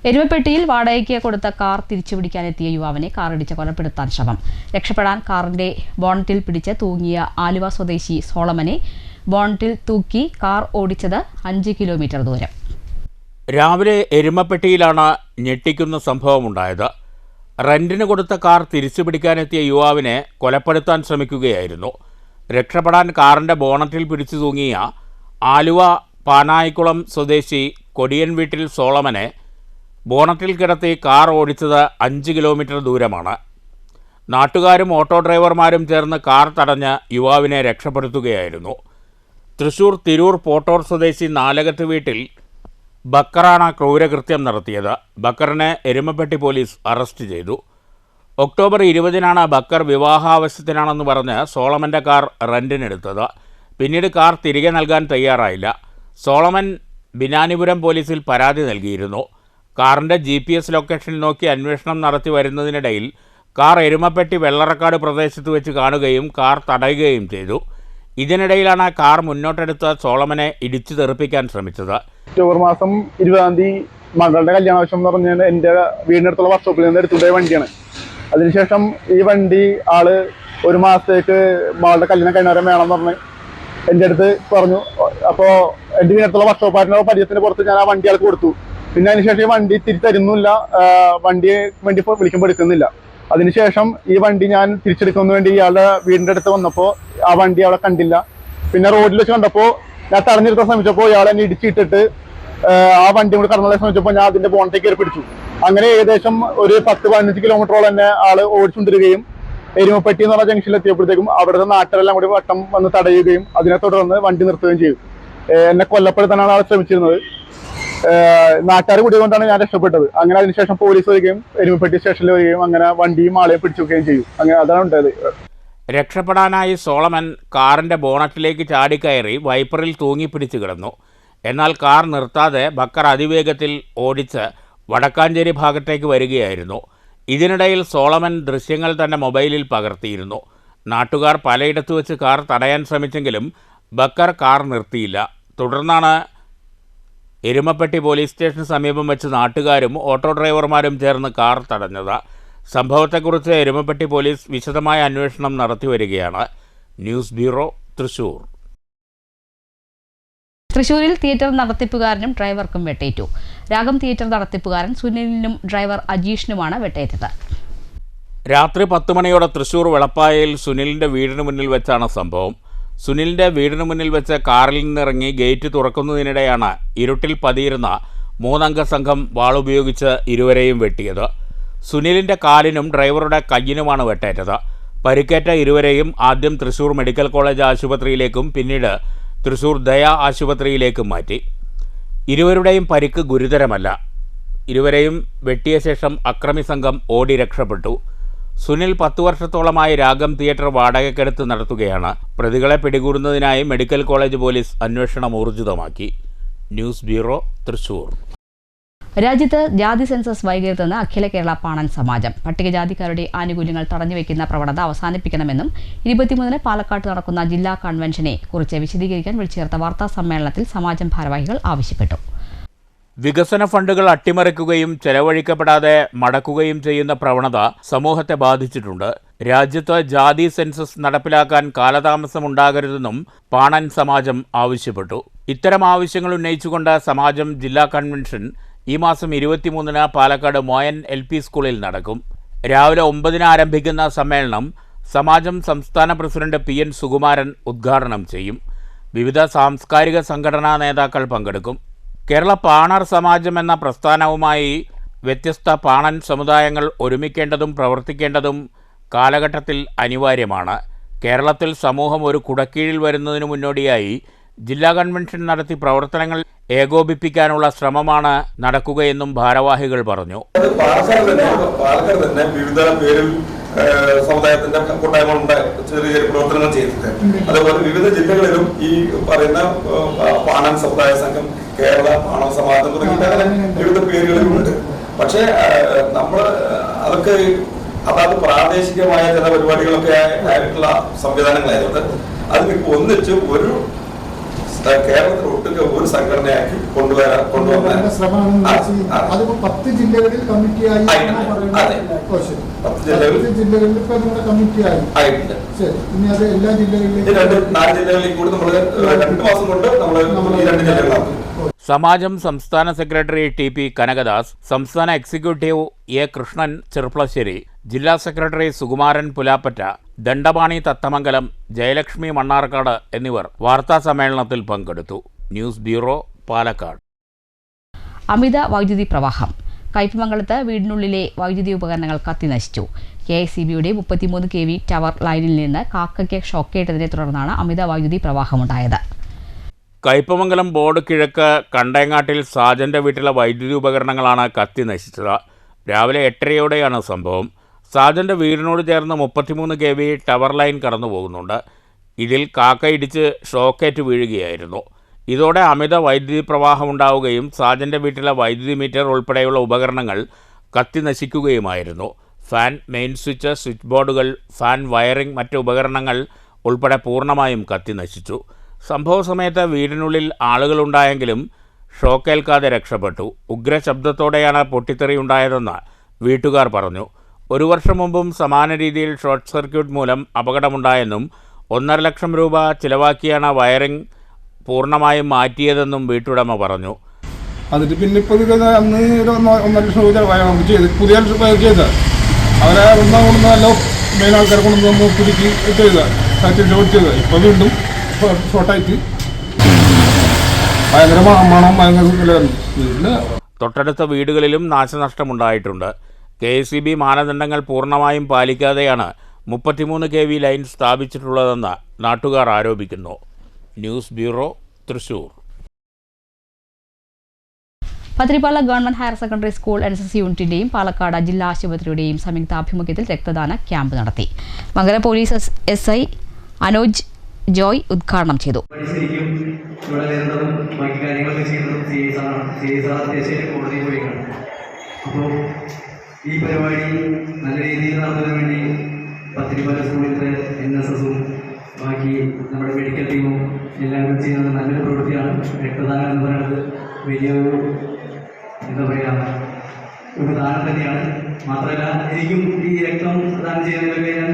എരുമപ്പെട്ടിയിൽ വാടകയ്ക്ക് കൊടുത്ത കാർ തിരിച്ചുപിടിക്കാനെത്തിയ യുവാവിനെ കാറിടിച്ച് കൊലപ്പെടുത്താൻ ശ്രമം. രക്ഷപ്പെടാൻ കാറിന്റെ ബോണറ്റിൽ പിടിച്ച് തൂങ്ങിയ ആലുവ സ്വദേശി സോളമനെ ബോണറ്റിൽ തൂക്കി കാർ ഓടിച്ചത് 5 കിലോമീറ്റർ ദൂരം. രാവിലെ എരുമപ്പെട്ടിയിലാണ് ഞെട്ടിക്കുന്ന സംഭവമുണ്ടായത്. റെന്റിന് കൊടുത്ത കാർ തിരിച്ചുപിടിക്കാനെത്തിയ യുവാവിനെ കൊലപ്പെടുത്താൻ ശ്രമിക്കുകയായിരുന്നു. രക്ഷപ്പെടാൻ കാറിന്റെ ബോണറ്റിൽ പിടിച്ചു തൂങ്ങിയ ആലുവ പാനായിക്കുളം സ്വദേശി കൊടിയൻ വീട്ടിൽ സോളമനെ ബോണറ്റിൽ കിടത്തി കാർ ഓടിച്ചത് 5 കിലോമീറ്റർ ദൂരമാണ്. നാട്ടുകാരും ഓട്ടോ ഡ്രൈവർമാരും ചേർന്ന് കാർ തടഞ്ഞ് യുവാവിനെ രക്ഷപ്പെടുത്തുകയായിരുന്നു. തൃശൂർ തിരൂർ പോട്ടോർ സ്വദേശി നാലകത്ത് വീട്ടിൽ ബക്കറാണ് ക്രൂരകൃത്യം നടത്തിയത്. ബക്കറിനെ എരുമപ്പെട്ടി പോലീസ് അറസ്റ്റ് ചെയ്തു. ഒക്ടോബർ 20-നാണ് ബക്കർ വിവാഹാവശ്യത്തിനാണെന്ന് പറഞ്ഞ് സോളമൻ്റെ കാർ റെന്റിനെടുത്തത്. പിന്നീട് കാർ തിരികെ നൽകാൻ തയ്യാറായില്ല. സോളമൻ ബിനാനിപുരം പോലീസിൽ പരാതി നൽകിയിരുന്നു. കാറിൻ്റെ GPS ലൊക്കേഷൻ നോക്കി അന്വേഷണം നടത്തി വരുന്നതിനിടയിൽ കാർ എരുമപ്പെട്ടി വെള്ളറക്കാട് പ്രദേശത്ത് വെച്ച് കാണുകയും കാർ തടയുകയും ചെയ്തു. ഇതിനിടയിലാണ് കാർ മുന്നോട്ടെടുത്ത് സോളമനെ ഇടിച്ചു തെറിപ്പിക്കാൻ ശ്രമിച്ചത്. ഒക്ടോബർ മാസം 20-ാം തീയതി മകളുടെ കല്യാണാവശ്യം എന്ന് പറഞ്ഞാൽ എൻ്റെ വീടിനടുത്തുള്ള വർക്ക്ഷോപ്പിൽ നിന്ന് എടുത്തുകൊണ്ടേ വണ്ടിയാണ്. അതിനുശേഷം ഈ വണ്ടി ആള് ഒരു മാസത്തേക്ക് മകളുടെ കല്യാണം കഴിഞ്ഞവരെ വേണമെന്ന് പറഞ്ഞ് എൻ്റെ അടുത്ത് പറഞ്ഞു. അപ്പോൾ എൻ്റെ വീടിനടുത്തുള്ള വർക്ക്ഷോപ്പായിട്ടുള്ള പരിചയത്തിന് പുറത്ത് ഞാൻ ആ വണ്ടി ആൾക്ക് കൊടുത്തു. പിന്നെ അതിനുശേഷം ഈ വണ്ടി തിരിച്ചരുന്നില്ല, വണ്ടിയെ വേണ്ടി വിളിക്കുമ്പോൾ എടുക്കുന്നില്ല. അതിനുശേഷം ഈ വണ്ടി ഞാൻ തിരിച്ചെടുക്കുന്നതിന് വേണ്ടി ഇയാളുടെ വീടിൻ്റെ അടുത്ത് വന്നപ്പോൾ ആ വണ്ടി അവിടെ കണ്ടില്ല. പിന്നെ റോഡിൽ വെച്ച് കണ്ടപ്പോൾ ഞാൻ തടഞ്ഞെടുക്കാൻ ശ്രമിച്ചപ്പോൾ ഇയാൾ എന്നെ ഇടിച്ചിട്ടിട്ട് ആ വണ്ടി കൂടി കടന്നു ശ്രമിച്ചപ്പോൾ ഞാൻ അതിൻ്റെ ബോണ്ടേക്ക് കയറി പിടിച്ചു. അങ്ങനെ ഏകദേശം ഒരു 10-15 കിലോമീറ്ററോളം എന്നെ ആള് ഓടിച്ചുകൊണ്ടിരിക്കുകയും എരുമപ്പെട്ടി എന്ന് പറഞ്ഞ ജംഗ്ഷനിലെത്തിയപ്പോഴത്തേക്കും അവിടുത്തെ നാട്ടുകാരെല്ലാം കൂടി വട്ടം വന്ന് തടയുകയും അതിനെ തുടർന്ന് വണ്ടി നിർത്തുകയും ചെയ്തു. എന്നെ കൊല്ലപ്പെടുത്താനാണ് ആൾ ശ്രമിച്ചിരുന്നത്. നാട്ടുകാർ കൂടിയതുകൊണ്ടാണ് ഞാൻ രക്ഷപ്പെട്ടത്. അങ്ങനെ അതിനുശേഷം പോലീസ് വരികയും എരുമപ്പെട്ടി സ്റ്റേഷനിൽ വരികയും അങ്ങനെ വണ്ടിയും ആളെയും പിടിച്ചുവെക്കുകയും ചെയ്യും. അങ്ങനെ അതാണ് ഉണ്ടായത്. രക്ഷപ്പെടാനായി സോളമൻ കാറിൻ്റെ ബോണറ്റിലേക്ക് ചാടിക്കയറി വൈപ്പറിൽ തൂങ്ങിപ്പിടിച്ച് കിടന്നു. എന്നാൽ കാർ നിർത്താതെ ബക്കർ അതിവേഗത്തിൽ ഓടിച്ച് വടക്കാഞ്ചേരി ഭാഗത്തേക്ക് വരികയായിരുന്നു. ഇതിനിടയിൽ സോളമൻ ദൃശ്യങ്ങൾ തൻ്റെ മൊബൈലിൽ പകർത്തിയിരുന്നു. നാട്ടുകാർ പലയിടത്തു വെച്ച് കാർ തടയാൻ ശ്രമിച്ചെങ്കിലും ബക്കർ കാർ നിർത്തിയില്ല. തുടർന്നാണ് എരുമപ്പെട്ടി പോലീസ് സ്റ്റേഷന് സമീപം വെച്ച് നാട്ടുകാരും ഓട്ടോ ഡ്രൈവർമാരും ചേർന്ന് കാർ തടഞ്ഞത്. സംഭവത്തെക്കുറിച്ച് എരുമപ്പെട്ടി പോലീസ് വിശദമായ അന്വേഷണം നടത്തിവരികയാണ്. News bureau, Thrissur. തൃശൂരിൽ തിയേറ്റർ നടത്തിപ്പുകാരനും ഡ്രൈവർക്കും വെട്ടേറ്റു. രാഗം തിയേറ്റർ നടത്തിപ്പുകാരൻ സുനിലിനും ഡ്രൈവർ അജീഷിനുമാണ് വെട്ടേറ്റത്. രാത്രി 10 മണിയോടെ തൃശൂർ വെളപ്പായയിൽ സുനിലിൻ്റെ വീടിന് മുന്നിൽ വെച്ചാണ് സംഭവം. സുനിലിൻ്റെ വീടിന് മുന്നിൽ വെച്ച് കാറിൽ നിന്നിറങ്ങി ഗേറ്റ് തുറക്കുന്നതിനിടെയാണ് ഇരുട്ടിൽ പതിയിരുന്ന 3 അംഗ സംഘം വാളുപയോഗിച്ച് ഇരുവരെയും വെട്ടിയത്. സുനിലിൻ്റെ കാലിനും ഡ്രൈവറുടെ കയ്യിനുമാണ് വെട്ടേറ്റത്. പരിക്കേറ്റ ഇരുവരെയും ആദ്യം തൃശൂർ മെഡിക്കൽ കോളേജ് ആശുപത്രിയിലേക്കും പിന്നീട് തൃശൂർ ദയ ആശുപത്രിയിലേക്കും മാറ്റി. ഇരുവരുടെയും പരിക്ക് ഗുരുതരമല്ല. ഇരുവരെയും വെട്ടിയ ശേഷം അക്രമി സംഘം ഓടി രക്ഷപ്പെട്ടു. സുനിൽ 10 വർഷത്തോളമായി രാഗം തിയേറ്റർ വാടകയ്ക്കെടുത്ത് നടത്തുകയാണ്. പ്രതികളെ പിടികൂടുന്നതിനായി മെഡിക്കൽ കോളേജ് പോലീസ് അന്വേഷണം ഊർജിതമാക്കി. News bureau, Thrissur. രാജ്യത്ത് ജാതി സെൻസസ് വൈകരുതെന്ന് അഖില കേരള പാണൻ സമാജം. പട്ടികജാതിക്കാരുടെ ആനുകൂല്യങ്ങൾ തടഞ്ഞുവെക്കുന്ന പ്രവണത അവസാനിപ്പിക്കണമെന്നും 23-ന് പാലക്കാട്ട് നടക്കുന്ന ജില്ലാ കൺവെൻഷനെ കുറിച്ച് വിശദീകരിക്കാൻ വിളിച്ചുചേർത്ത വാർത്താ സമ്മേളനത്തിൽ സമാജം ഭാരവാഹികൾ ആവശ്യപ്പെട്ടു. വികസന ഫണ്ടുകൾ അട്ടിമറിക്കുകയും ചെലവഴിക്കപ്പെടാതെ മടക്കുകയും ചെയ്യുന്ന പ്രവണത സമൂഹത്തെ ബാധിച്ചിട്ടുണ്ട്. രാജ്യത്ത് ജാതി സെൻസസ് നടപ്പിലാക്കാൻ കാലതാമസമുണ്ടാകരുതെന്നും പാണൻ സമാജം ആവശ്യപ്പെട്ടു. ഇത്തരം ആവശ്യങ്ങൾ ഉന്നയിച്ചുകൊണ്ട് സമാജം ജില്ലാ കൺവെൻഷൻ ഈ മാസം 23-ന് പാലക്കാട് മോയൻ LP സ്കൂളിൽ നടക്കും. രാവിലെ 9-ന് ആരംഭിക്കുന്ന സമ്മേളനം സമാജം സംസ്ഥാന പ്രസിഡന്റ് PN സുകുമാരൻ ഉദ്ഘാടനം ചെയ്യും. വിവിധ സാംസ്കാരിക സംഘടനാ നേതാക്കൾ പങ്കെടുക്കും. കേരള പാണർ സമാജം എന്ന പ്രസ്ഥാനവുമായി വ്യത്യസ്ത പാണൻ സമുദായങ്ങൾ ഒരുമിക്കേണ്ടതും പ്രവർത്തിക്കേണ്ടതും കാലഘട്ടത്തിൽ അനിവാര്യമാണ്. കേരളത്തിൽ സമൂഹം ഒരു കുടക്കീഴിൽ വരുന്നതിനു മുന്നോടിയായി ജില്ലാ കൺവെൻഷൻ നടത്തി പ്രവർത്തനങ്ങൾ ഏകോപിപ്പിക്കാനുള്ള ശ്രമമാണ് നടക്കുകയെന്നും ഭാരവാഹികൾ പറഞ്ഞു. പാലക്കാട് തന്നെ വിവിധ പേരിൽ സമുദായത്തിന്റെ കൂട്ടായ്മകളുടെ ചെറിയ ചെറിയ പ്രവർത്തനങ്ങൾ ചെയ്തിട്ട് അതുപോലെ വിവിധ ജില്ലകളിലും ഈ പറയുന്ന പാണൻ സമുദായ സംഘം, കേരള പാണവ സമാജം തുടങ്ങിയ വിവിധ പേരുകളിലുണ്ട്. പക്ഷേ നമ്മൾ അതൊക്കെ അതാത് പ്രാദേശികമായ ചില പരിപാടികളൊക്കെ ആയിട്ടുള്ള സംവിധാനങ്ങളായതുകൊണ്ട് അതിനിപ്പോൾ ഒന്നിച്ച് ഒരു കേരളത്തിൽ ഒട്ടുക ഒരു സംഘടനയാക്കി കൊണ്ടുവന്ന 10 ജില്ലകളിൽ കമ്മിറ്റിയായി 10 ജില്ലകളിൽ കമ്മിറ്റിയായി ആയിട്ടില്ല. ഇനി അത് എല്ലാ ജില്ലകളിലും 4 ജില്ലകളിൽ കൂടി നമ്മൾ 2 മാസം കൊണ്ട് നമ്മൾ ഈ 2 ജില്ലകളാക്കും. സമാജം സംസ്ഥാന സെക്രട്ടറി TP കനകദാസ്, സംസ്ഥാന എക്സിക്യൂട്ടീവ് A കൃഷ്ണൻ ചെറുപ്ലശ്ശേരി, ജില്ലാ സെക്രട്ടറി സുകുമാരൻ പുലാപ്പറ്റ, ദണ്ഡപാണി തത്തമംഗലം, ജയലക്ഷ്മി മണ്ണാർക്കാട് എന്നിവർ വാർത്താ സമ്മേളനത്തിൽ പങ്കെടുത്തു. News bureau, Palakkad. അമിത വൈദ്യുതി പ്രവാഹം. കയ്പമംഗലത്ത് വീടിനുള്ളിലെ വൈദ്യുതി ഉപകരണങ്ങൾ കത്തിനശിച്ചു. KICBയുടെ 33 kV ടവർ ലൈനിൽ നിന്ന് കാക്കയ്ക്ക് ഷോക്കേറ്റതിനെ തുടർന്നാണ് അമിത വൈദ്യുതി പ്രവാഹമുണ്ടായത്. കയ്പമംഗലം ബോർഡ് കിഴക്ക് കണ്ടേങ്ങാട്ടിൽ സാജന്റെ വീട്ടിലെ വൈദ്യുതി ഉപകരണങ്ങളാണ് കത്തി നശിച്ചത്. രാവിലെ 8:30യോടെയാണ് സംഭവം. സാജന്റെ വീടിനോട് ചേർന്ന് 33 kV ടവർ ലൈൻ കടന്നു പോകുന്നുണ്ട്. ഇതിൽ കാക്ക ഇടിച്ച് ഷോക്കേറ്റ് വീഴുകയായിരുന്നു. ഇതോടെ അമിത വൈദ്യുതി പ്രവാഹമുണ്ടാവുകയും സാജൻ്റെ വീട്ടിലെ വൈദ്യുതി മീറ്റർ ഉൾപ്പെടെയുള്ള ഉപകരണങ്ങൾ കത്തി നശിക്കുകയുമായിരുന്നു. ഫാൻ, മെയിൻ സ്വിച്ച്, സ്വിച്ച് ബോർഡുകൾ, ഫാൻ വയറിംഗ്, മറ്റ് ഉപകരണങ്ങൾ ഉൾപ്പെടെ പൂർണ്ണമായും കത്തി നശിച്ചു. സംഭവസമയത്ത് വീടിനുള്ളിൽ ആളുകളുണ്ടായെങ്കിലും ഷോക്കേൽക്കാതെ രക്ഷപ്പെട്ടു. ഉഗ്രശബ്ദത്തോടെയാണ് പൊട്ടിത്തെറിയുണ്ടായതെന്ന് വീട്ടുകാർ പറഞ്ഞു. 1 വർഷം മുമ്പും സമാന രീതിയിൽ ഷോർട്ട് സർക്യൂട്ട് മൂലം അപകടമുണ്ടായെന്നും 1.5 ലക്ഷം രൂപ ചിലവാക്കിയാണ് വയറിംഗ് പൂർണ്ണമായും മാറ്റിയതെന്നും വീട്ടുടമ പറഞ്ഞു. അതിട്ട് പിന്നെ ഇപ്പോൾ അന്ന് 1.5 ലക്ഷം രൂപ ചെയ്ത് പുതിയ ചെയ്ത അവരെ കൊണ്ടുവന്നല്ലോ മെയിൻ ആൾക്കാരെ കൊണ്ടുവന്ന് പുതുക്കി ചെയ്തത് ഇപ്പോൾ വീണ്ടും ഷോർട്ടായിട്ട് ഭയങ്കര മണം ഭയങ്കര. തൊട്ടടുത്ത വീടുകളിലും നാശനഷ്ടമുണ്ടായിട്ടുണ്ട്. KSEB മാനദണ്ഡങ്ങൾ പൂർണ്ണമായും പാലിക്കാതെയാണ് 33 kV ലൈൻ സ്ഥാപിച്ചിട്ടുള്ളതെന്ന് നാട്ടുകാർ ആരോപിക്കുന്നു. News bureau, Thrissur. Pathirippala government higher secondary school NSS യൂണിറ്റിന്റെയും പാലക്കാട് ജില്ലാ ആശുപത്രിയുടെയും സംയുക്താഭിമുഖ്യത്തിൽ രക്തദാന ക്യാമ്പ് നടത്തി. മംഗലം പോലീസ് SI അനോജ് ജോയ് ഉദ്ഘാടനം ചെയ്തു. ഈ പരിപാടി നല്ല രീതിയിൽ നടത്തുന്നതിന് വേണ്ടി പത്തിരിപ്പാല സ്കൂളിലത്തെ NSSഉം ബാക്കി നമ്മുടെ മെഡിക്കൽ ടീമും എല്ലാവരും ചെയ്യുന്നത് നല്ലൊരു പ്രവൃത്തിയാണ്. രക്തദാനം എന്ന് പറയുന്നത് വലിയൊരു എന്താ പറയുക ഒരു ദാനം തന്നെയാണ്. മാത്രമല്ല എനിക്കും ഈ രക്തം ദാനം ചെയ്യുന്നതിലൊക്കെ ഞാൻ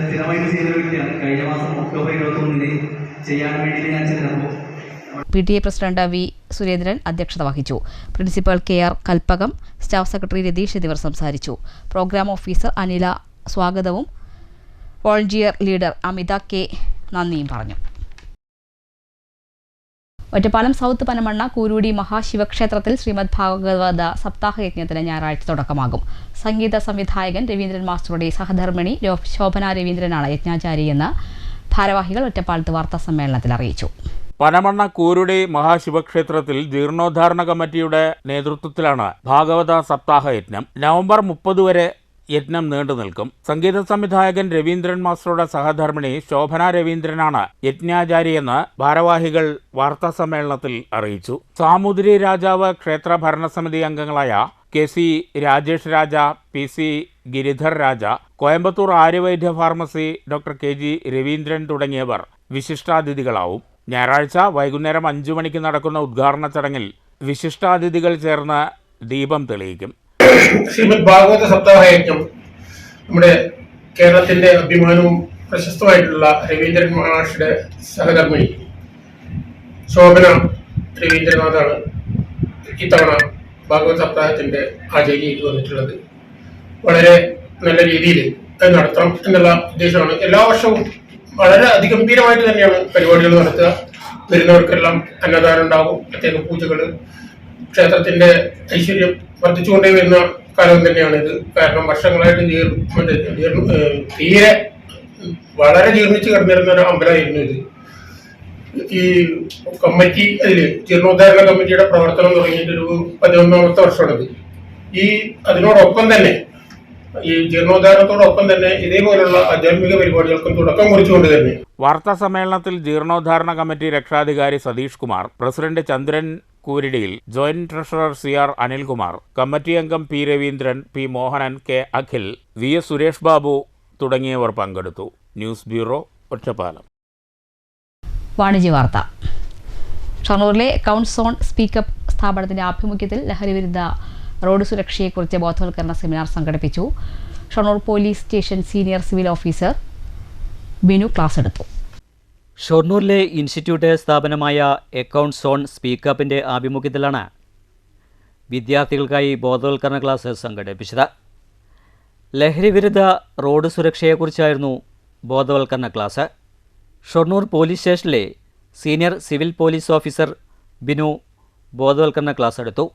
സ്ഥിരമായിട്ട് ചെയ്യുന്ന വ്യക്തിയാണ്. കഴിഞ്ഞ മാസം ഒക്ടോബർ 21 ചെയ്യാൻ വേണ്ടിയിട്ട് ഞാൻ ചെന്നപ്പോൾ PTA പ്രസിഡന്റ് V സുരേന്ദ്രൻ അധ്യക്ഷത വഹിച്ചു. Principal KR Kalpakam, staff secretary Ratheesh എന്നിവർ സംസാരിച്ചു. പ്രോഗ്രാം ഓഫീസർ അനില സ്വാഗതവും വോളണ്ടിയർ ലീഡർ അമിത K നന്ദിയും പറഞ്ഞു. ഒറ്റപ്പാലം സൗത്ത് പനമണ്ണ കൂരൂടി മഹാശിവക്ഷേത്രത്തിൽ ശ്രീമദ് ഭാഗവത സപ്താഹ യജ്ഞത്തിന് ഞായറാഴ്ച തുടക്കമാകും. സംഗീത സംവിധായകൻ രവീന്ദ്രൻ മാസ്റ്ററുടെ സഹധർമ്മിണി ശോഭന രവീന്ദ്രനാണ് യജ്ഞാചാര്യയെന്ന് ഭാരവാഹികൾ ഒറ്റപ്പാലത്ത് വാർത്താസമ്മേളനത്തിൽ അറിയിച്ചു. പനമണ്ണ കൂരുടി മഹാശിവക്ഷേത്രത്തിൽ ജീർണോദ്ധാരണ കമ്മിറ്റിയുടെ നേതൃത്വത്തിലാണ് ഭാഗവത സപ്താഹ യജ്ഞം. നവംബർ 30 വരെ യജ്ഞം നീണ്ടു നിൽക്കും. സംഗീത സംവിധായകൻ രവീന്ദ്രൻ മാസ്റ്ററുടെ സഹധർമ്മിണി ശോഭന രവീന്ദ്രനാണ് യജ്ഞാചാര്യയെന്ന് ഭാരവാഹികൾ വാർത്താസമ്മേളനത്തിൽ അറിയിച്ചു. സാമൂതിരി രാജാവ് ക്ഷേത്ര ഭരണസമിതി അംഗങ്ങളായ KC Rajesh Raja, PC Giridhar Raja, Coimbatore Aryavaidya pharmacy doctor KG Raveendran തുടങ്ങിയവർ വിശിഷ്ടാതിഥികളാവും. ഞായറാഴ്ച വൈകുന്നേരം 5 മണിക്ക് നടക്കുന്ന ഉദ്ഘാടന ചടങ്ങിൽ വിശിഷ്ടാതിഥികൾ ചേർന്ന് ദീപം തെളിയിക്കും. ശ്രീമദ് ഭാഗവത സപ്താഹയജ്ഞം നമ്മുടെ കേരളത്തിന്റെ അഭിമാനവും പ്രശസ്തമായിട്ടുള്ള രവീന്ദ്രൻ മാഷയുടെ സഹധർമ്മിണി ശോഭന രവീന്ദ്രനാഥാണ് ഇത്തവണ ഭാഗവത സപ്താഹത്തിന്റെ ആചാര്യയായിട്ട് വന്നിട്ടുള്ളത്. വളരെ നല്ല രീതിയിൽ അത് നടത്തണം എന്നുള്ള ഉദ്ദേശമാണ്. എല്ലാ വർഷവും വളരെ അതിഗംഭീരമായിട്ട് തന്നെയാണ് പരിപാടികൾ നടത്തുക. വരുന്നവർക്കെല്ലാം അന്നദാനം ഉണ്ടാകും, പ്രത്യേക പൂജകൾ. ക്ഷേത്രത്തിന്റെ ഐശ്വര്യം വർദ്ധിച്ചുകൊണ്ടേ വരുന്ന കാലം തന്നെയാണിത്. കാരണം വർഷങ്ങളായിട്ട് തീരെ വളരെ ജീർണിച്ച് കിടന്നിരുന്ന ഒരു അമ്പലമായിരുന്നു ഇത്. ഈ കമ്മിറ്റി ജീർണോദ്ധാരണ കമ്മിറ്റിയുടെ പ്രവർത്തനം തുടങ്ങിയിട്ട് ഒരു 11ാമത്തെ വർഷമാണിത്. അതിനോടൊപ്പം തന്നെ ഈ ജീർണോദ്ധാരണത്തോടൊപ്പം തന്നെ ഇതേപോലുള്ള ആധ്യാത്മിക പരിപാടികൾക്കും തുടക്കം കുറിച്ചുകൊണ്ട് തന്നെ വാർത്താ സമ്മേളനത്തിൽ ജീർണോദ്ധാരണ കമ്മിറ്റി രക്ഷാധികാരി Satheesh Kumar, president Chandran Kooridiyil, joint treasurer CR Anilkumar, committee അംഗം P Raveendran, P Mohanan, K Akhil, VS Suresh Babu തുടങ്ങിയവർ പങ്കെടുത്തു. News bureau, Ottapalam. വാണിജ്യ വാർത്ത. ഷൊർണൂരിലെ അക്കൗണ്ട്സ് സോൺ സ്പീക്കപ്പ് സ്ഥാപനത്തിന്റെ ആഭിമുഖ്യത്തിൽ ലഹരിവിരുദ്ധ റോഡ് സുരക്ഷയെക്കുറിച്ച് ബോധവൽക്കരണ സെമിനാർ സംഘടിപ്പിച്ചു. Shoranur police station senior civil officer Binu class എടുത്തു. ഷൊർണൂരിലെ ഇൻസ്റ്റിറ്റ്യൂട്ട് സ്ഥാപനമായ അക്കൗണ്ട്സ് സോൺ സ്പീക്കപ്പിൻ്റെ ആഭിമുഖ്യത്തിലാണ് വിദ്യാർത്ഥികൾക്കായി ബോധവൽക്കരണ ക്ലാസ് സംഘടിപ്പിച്ചത്. ലഹരിവിരുദ്ധ റോഡ് സുരക്ഷയെക്കുറിച്ചായിരുന്നു ബോധവൽക്കരണ ക്ലാസ്. ഷൊർണൂർ പോലീസ് സ്റ്റേഷനിലെ senior civil police officer Binu ബോധവൽക്കരണ ക്ലാസ് എടുത്തു.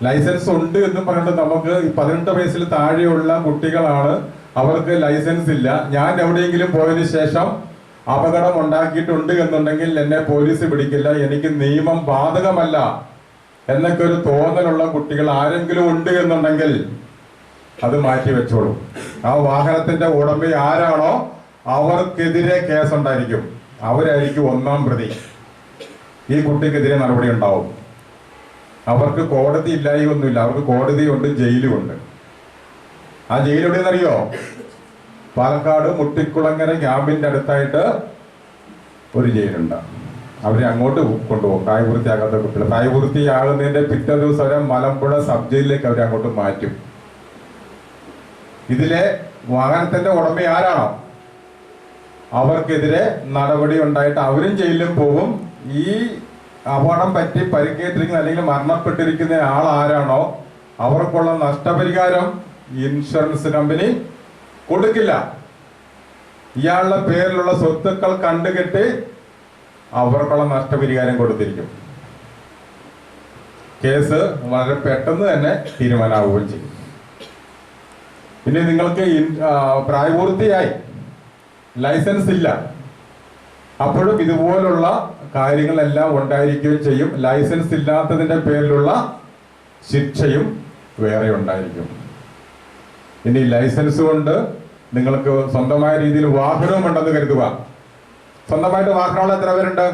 ലൈസൻസ് ഉണ്ട് എന്ന് പറഞ്ഞിട്ട് നമുക്ക് 18 വയസ്സിൽ താഴെയുള്ള കുട്ടികളാണ്, അവർക്ക് ലൈസൻസ് ഇല്ല. ഞാൻ എവിടെയെങ്കിലും പോയതിനു ശേഷം അപകടം ഉണ്ടാക്കിയിട്ടുണ്ട് എന്നുണ്ടെങ്കിൽ എന്നെ പോലീസ് പിടിക്കില്ല, എനിക്ക് നിയമം ബാധകമല്ല എന്നൊക്കെ ഒരു തോന്നലുള്ള കുട്ടികൾ ആരെങ്കിലും ഉണ്ട് എന്നുണ്ടെങ്കിൽ അത് മാറ്റി വെച്ചോളൂ. ആ വാഹനത്തിന്റെ ഉടമ ആരാണോ അവർക്കെതിരെ കേസുണ്ടായിരിക്കും, അവരായിരിക്കും 1ാം പ്രതി. ഈ കുട്ടിക്കെതിരെ നടപടി ഉണ്ടാവും. അവർക്ക് കോടതി ഇല്ലായൊന്നുമില്ല, അവർക്ക് കോടതിയുണ്ട്, ജയിലുമുണ്ട്. ആ ജയിൽ എവിടെയെന്നറിയോ? പാലക്കാട് മുട്ടിക്കുളങ്ങര ക്യാമ്പിന്റെ അടുത്തായിട്ട് ഒരു ജയിലുണ്ട്. അവരെ അങ്ങോട്ട് കൊണ്ടുപോകും. പ്രായപൂർത്തിയാകാത്ത കുട്ടികൾ പ്രായപൂർത്തിയാകുന്നതിന്റെ പിറ്റേ ദിവസം അവരെ മലമ്പുഴ സബ് ജയിലിലേക്ക് അവരെ അങ്ങോട്ട് മാറ്റും. ഇതിലെ വാഹനത്തിന്റെ ഉടമ ആരാണോ അവർക്കെതിരെ നടപടി ഉണ്ടായിട്ട് അവരും ജയിലിലും പോകും. ഈ അപകടം പറ്റി പരിക്കേറ്റിരിക്കുന്ന അല്ലെങ്കിൽ മരണപ്പെട്ടിരിക്കുന്ന ആൾ ആരാണോ അവർക്കുള്ള നഷ്ടപരിഹാരം ഇൻഷുറൻസ് കമ്പനി കൊടുക്കില്ല. ഇയാളുടെ പേരിലുള്ള സ്വത്തുക്കൾ കണ്ടുകെട്ടി അവർക്കുള്ള നഷ്ടപരിഹാരം കൊടുത്തിരിക്കും. കേസ് വളരെ പെട്ടെന്ന് തന്നെ തീരുമാനമാവുകയും ചെയ്യും. പിന്നെ നിങ്ങൾക്ക് പ്രായപൂർത്തിയായി, ലൈസൻസ് ഇല്ല, അപ്പോഴും ഇതുപോലുള്ള കാര്യങ്ങളെല്ലാം ഉണ്ടായിരിക്കുകയും ചെയ്യും. ലൈസൻസ് ഇല്ലാത്തതിൻ്റെ പേരിലുള്ള ശിക്ഷയും വേറെ ഉണ്ടായിരിക്കും. ഇനി ലൈസൻസ് കൊണ്ട് നിങ്ങൾക്ക് സ്വന്തമായ രീതിയിൽ വാഹനവും ഉണ്ടെന്ന് കരുതുക. സ്വന്തമായിട്ട് വാഹനമുള്ള എത്ര പേരുണ്ട്?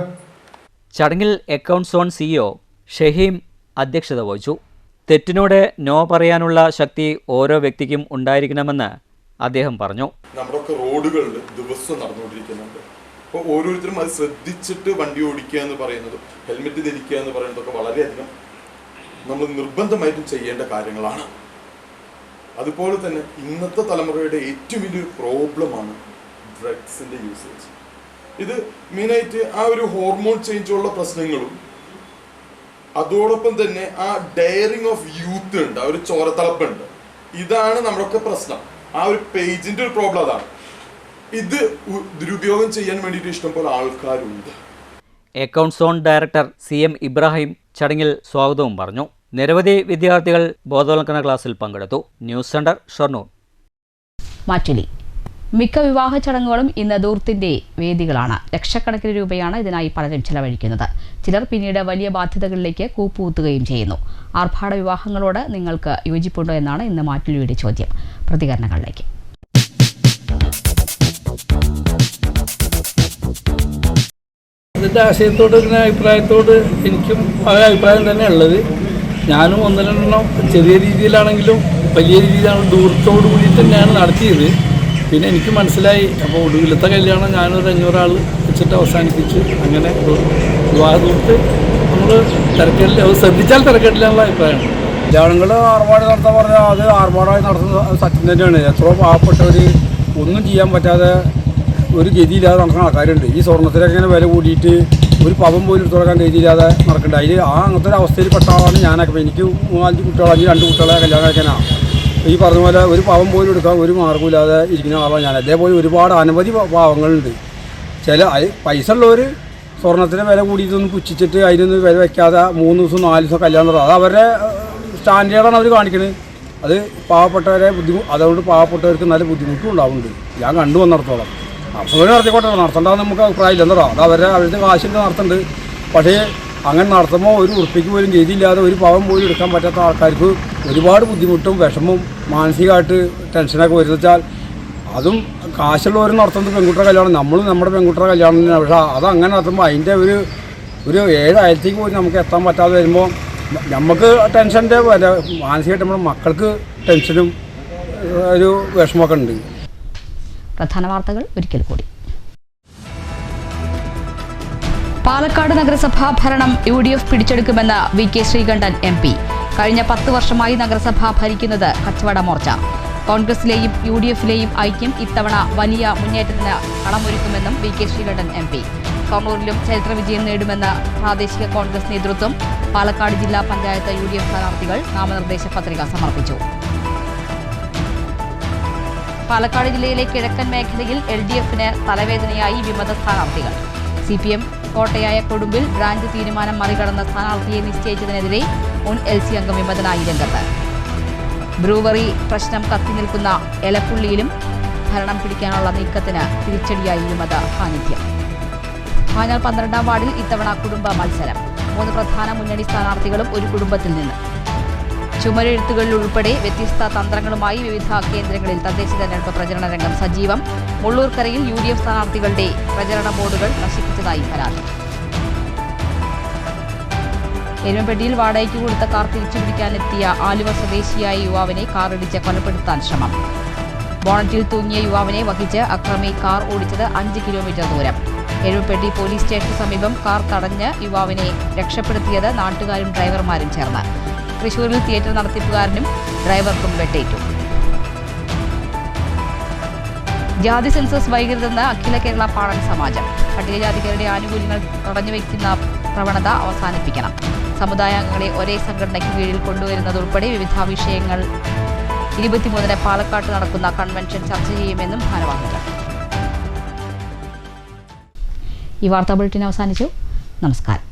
ചടങ്ങിൽ അക്കൗണ്ട്സ് സോൺ CEO ഷഹീം അധ്യക്ഷത വഹിച്ചു. തെറ്റിനോട് നോ പറയാനുള്ള ശക്തി ഓരോ വ്യക്തിക്കും ഉണ്ടായിരിക്കണമെന്ന് അദ്ദേഹം പറഞ്ഞു. നമ്മുടെ റോഡുകളിൽ ദിവസം നടന്നുകൊണ്ടിരിക്കുന്നുണ്ട്. അപ്പോൾ ഓരോരുത്തരും അത് ശ്രദ്ധിച്ചിട്ട് വണ്ടി ഓടിക്കുക എന്ന് പറയുന്നതും ഹെൽമെറ്റ് ധരിക്കുക എന്ന് പറയുന്നതൊക്കെ വളരെയധികം നമ്മൾ നിർബന്ധമായിട്ടും ചെയ്യേണ്ട കാര്യങ്ങളാണ്. അതുപോലെ തന്നെ ഇന്നത്തെ തലമുറയുടെ ഏറ്റവും വലിയൊരു പ്രോബ്ലമാണ് ഡ്രഗ്സിൻ്റെ യൂസേജ്. ഇത് മെയിനായിട്ട് ആ ഒരു ഹോർമോൺ ചേഞ്ചുള്ള പ്രശ്നങ്ങളും അതോടൊപ്പം തന്നെ ആ ഡയറിങ് ഓഫ് യൂത്ത് ഉണ്ട്, ആ ഒരു ചോരത്തളപ്പുണ്ട്. ഇതാണ് നമ്മുടെയൊക്കെ പ്രശ്നം. ആ ഒരു പേജിന്റെ ഒരു പ്രോബ്ലം അതാണ്. ഇത് ദുരുപയോഗം ചെയ്യാൻ വേണ്ടിയിട്ട് ഇഷ്ടംപോലെ ആൾക്കാരുണ്ട്. Accounts zone director CM Ibrahim ചടങ്ങിൽ സ്വാഗതവും പറഞ്ഞു. നിരവധി വിദ്യാർത്ഥികൾ ബോധവൽക്കരണ ക്ലാസ്സിൽ പങ്കെടുത്തു. News centre, Shoranur. മാറ്റുലി മിക്ക വിവാഹ ചടങ്ങുകളും ഇന്ന് ധൂർത്തിന്റെ വേദികളാണ്. ലക്ഷക്കണക്കിന് രൂപയാണ് ഇതിനായി പലരും ചെലവഴിക്കുന്നത്. ചിലർ പിന്നീട് വലിയ ബാധ്യതകളിലേക്ക് കൂപ്പുകുത്തുകയും ചെയ്യുന്നു. ആർഭാട വിവാഹങ്ങളോട് നിങ്ങൾക്ക് യോജിപ്പുണ്ടോ എന്നാണ് ഇന്ന് മാറ്റുലിയുടെ ചോദ്യം. പ്രതികരണങ്ങളിലേക്ക്. ഇതിൻ്റെ ആശയത്തോട് ഇതിൻ്റെ അഭിപ്രായത്തോട് എനിക്കും അതേ അഭിപ്രായം തന്നെ ഉള്ളത്. ഞാനും ഒന്നിലെണ്ണം ചെറിയ രീതിയിലാണെങ്കിലും വലിയ രീതിയിലാണ് ദൂരത്തോടു കൂടി തന്നെയാണ് നടത്തിയത്. പിന്നെ എനിക്ക് മനസ്സിലായി, അപ്പോൾ ഒടുവിലത്തെ കല്യാണം ഞാനൊരു 500 ആൾ വെച്ചിട്ട് അവസാനിപ്പിച്ച് അങ്ങനെ വിവാഹത്തോട്ട് നമ്മൾ തിരക്കേടില്ല, അത് ശ്രദ്ധിച്ചാൽ തിരക്കേടില്ലാനുള്ള അഭിപ്രായമാണ്. കല്യാണങ്ങൾ ആർഭാട് നടത്താൻ പറഞ്ഞാൽ അത് ആർഭാടമായി നടത്തുന്നത് സത്യം തന്നെയാണ്. എത്രയോ പാവപ്പെട്ടവർ ഒന്നും ചെയ്യാൻ പറ്റാതെ ഒരു ഗതിയില്ലാതെ നടക്കുന്ന ആൾക്കാരുണ്ട്. ഈ സ്വർണ്ണത്തിലൊക്കെ ഇങ്ങനെ വില കൂടിയിട്ട് ഒരു പവൻ പോലും എടുത്തു കൊടുക്കാൻ ഗതിയില്ലാതെ നടക്കേണ്ട. അതിൽ അങ്ങനത്തെ ഒരു അവസ്ഥയിൽ പെട്ട ആളാണ് ഞാനൊക്കെ. എനിക്ക് 3-5 കുട്ടികളാണ്, 2 കുട്ടികളെ കല്യാണം കഴിക്കാനാണ്. ഈ പറഞ്ഞ പോലെ ഒരു പാവം പോലും എടുക്കാൻ ഒരു മാർഗ്ഗമില്ലാതെ ഇരിക്കുന്ന ആളാണ് ഞാൻ. അതേപോലെ ഒരുപാട് അനവധി പാവങ്ങളുണ്ട്. ചില പൈസ ഉള്ളവർ സ്വർണ്ണത്തിന് വില കൂടിയിട്ടൊന്നും പുച്ഛിച്ചിട്ട് അതിനൊന്നും വില വയ്ക്കാതെ 3 ദിവസം 4 ദിവസം കല്യാണം നടത്തുക. അത് അവരുടെ സ്റ്റാൻഡേർഡാണ് അവർ കാണിക്കുന്നത്. അത് പാവപ്പെട്ടവരെ അതുകൊണ്ട് പാവപ്പെട്ടവർക്ക് നല്ല ബുദ്ധിമുട്ടും ഉണ്ടാവുന്നുണ്ട്. ഞാൻ കണ്ടുവന്നിടത്തോളം. അപ്പോൾ നടത്തിക്കോട്ടെ, നടത്തേണ്ടത് നമുക്ക് അഭിപ്രായമില്ല. എന്താ അത് അവരുടെ കാശിൻ്റെ നടത്തുന്നുണ്ട്. പക്ഷേ അങ്ങനെ നടത്തുമ്പോൾ ഒരു ഉറപ്പിക്ക് പോലും ഗതിയില്ലാതെ ഒരു പാവം പോലും എടുക്കാൻ പറ്റാത്ത ആൾക്കാർക്ക് ഒരുപാട് ബുദ്ധിമുട്ടും വിഷമവും മാനസികമായിട്ട് ടെൻഷനൊക്കെ വരുന്ന വെച്ചാൽ അതും കാശുള്ളവർ നടത്തുന്നത് പെൺകുട്ടിയുടെ കല്യാണം, നമ്മളും നമ്മുടെ പെൺകുട്ടിയുടെ കല്യാണം തന്നെയാണ്. പക്ഷേ അതങ്ങനെ നടത്തുമ്പോൾ അതിൻ്റെ ഒരു 7 ആയിരത്തേക്ക് പോലും നമുക്ക് എത്താൻ പറ്റാതെ വരുമ്പോൾ നമുക്ക് ടെൻഷൻ്റെ മാനസികമായിട്ട് നമ്മുടെ മക്കൾക്ക് ടെൻഷനും ഒരു വിഷമമൊക്കെ ഉണ്ട്. പ്രധാന വാർത്തകൾ ഒരിക്കൽ കൂടി. പാലക്കാട് നഗരസഭാ ഭരണം UDF പിടിച്ചെടുക്കുമെന്ന് VK ശ്രീകണ്ഠൻ MP. കഴിഞ്ഞ 10 വർഷമായി നഗരസഭ ഭരിക്കുന്നത് കച്ചവട മോർച്ച. കോൺഗ്രസിലെയും UDFിലെയും ഐക്യം ഇത്തവണ വലിയ മുന്നേറ്റത്തിന് കളമൊരുക്കുമെന്നും VK ശ്രീകണ്ഠൻ MP. ഷൊർണൂരിലും ചരിത്ര വിജയം നേടുമെന്ന് പ്രാദേശിക കോൺഗ്രസ് നേതൃത്വം. പാലക്കാട് ജില്ലാ പഞ്ചായത്ത് UDF സ്ഥാനാർത്ഥികൾ നാമനിർദ്ദേശ പത്രിക സമർപ്പിച്ചു. പാലക്കാട് ജില്ലയിലെ കിഴക്കൻ മേഖലയിൽ LDFന് തലവേദനയായി വിമത സ്ഥാനാർത്ഥികൾ. CPM കോട്ടയായ കൊടുമ്പിൽ ബ്രാഞ്ച് തീരുമാനം മറികടന്ന സ്ഥാനാർത്ഥിയെ നിശ്ചയിച്ചതിനെതിരെ മുൻ LC അംഗം വിമതനായി രംഗത്ത്. ബ്രൂവറി പ്രശ്നം കത്തിനിൽക്കുന്ന എലപ്പുള്ളിയിലും ഭരണം പിടിക്കാനുള്ള നീക്കത്തിന് തിരിച്ചടിയായി വിമത സാന്നിധ്യം. പാഞ്ഞാൾ 12ാം വാർഡിൽ ഇത്തവണ കുടുംബ മത്സരം. 3 പ്രധാന മുന്നണി സ്ഥാനാർത്ഥികളും ഒരു കുടുംബത്തിൽ നിന്ന്. ചുമരെഴുത്തുകളിൽ ഉൾപ്പെടെ വ്യത്യസ്ത തന്ത്രങ്ങളുമായി വിവിധ കേന്ദ്രങ്ങളിൽ തദ്ദേശ തെരഞ്ഞെടുപ്പ് പ്രചരണ രംഗം സജീവം. മുള്ളൂർക്കരയിൽ UDF സ്ഥാനാർത്ഥികളുടെ പ്രചരണ ബോർഡുകൾ നശിപ്പിച്ചതായി പരാതി. എരുമപ്പെട്ടിയിൽ വാടകയ്ക്ക് കൊടുത്ത കാർ തിരിച്ചുപിടിക്കാനെത്തിയ ആലുവ സ്വദേശിയായ യുവാവിനെ കാറിടിച്ച് കൊലപ്പെടുത്താൻ ശ്രമം. ബോണറ്റിൽ തൂങ്ങിയ യുവാവിനെ വഹിച്ച് അക്രമി കാർ ഓടിച്ചത് 5 കിലോമീറ്റർ ദൂരം. എരുമപ്പെട്ടി പോലീസ് സ്റ്റേഷന് സമീപം കാർ തടഞ്ഞ് യുവാവിനെ രക്ഷപ്പെടുത്തിയത് നാട്ടുകാരും ഡ്രൈവർമാരും ചേർന്ന്. തൃശൂരിൽ തിയേറ്റർ നടത്തിപ്പുകാരനും ഡ്രൈവർക്കും വെട്ടേറ്റു. ജാതി സെൻസസ് വൈകരുതെന്ന് അഖില കേരള പാണൻ സമാജം. പട്ടികജാതിക്കാരുടെ ആനുകൂല്യങ്ങൾ തടഞ്ഞുവെക്കുന്ന പ്രവണത അവസാനിപ്പിക്കണം. സമുദായാംഗങ്ങളെ ഒരേ സംഘടനയ്ക്ക് കീഴിൽ കൊണ്ടുവരുന്നതുൾപ്പെടെ വിവിധ വിഷയങ്ങൾ 23-ന് പാലക്കാട്ട് നടക്കുന്ന കൺവെൻഷൻ ചർച്ച ചെയ്യുമെന്നും ഭാരവാഹികൾ. ഈ വാർത്താ ബുള്ളറ്റിൻ അവസാനിച്ചു. നമസ്കാരം.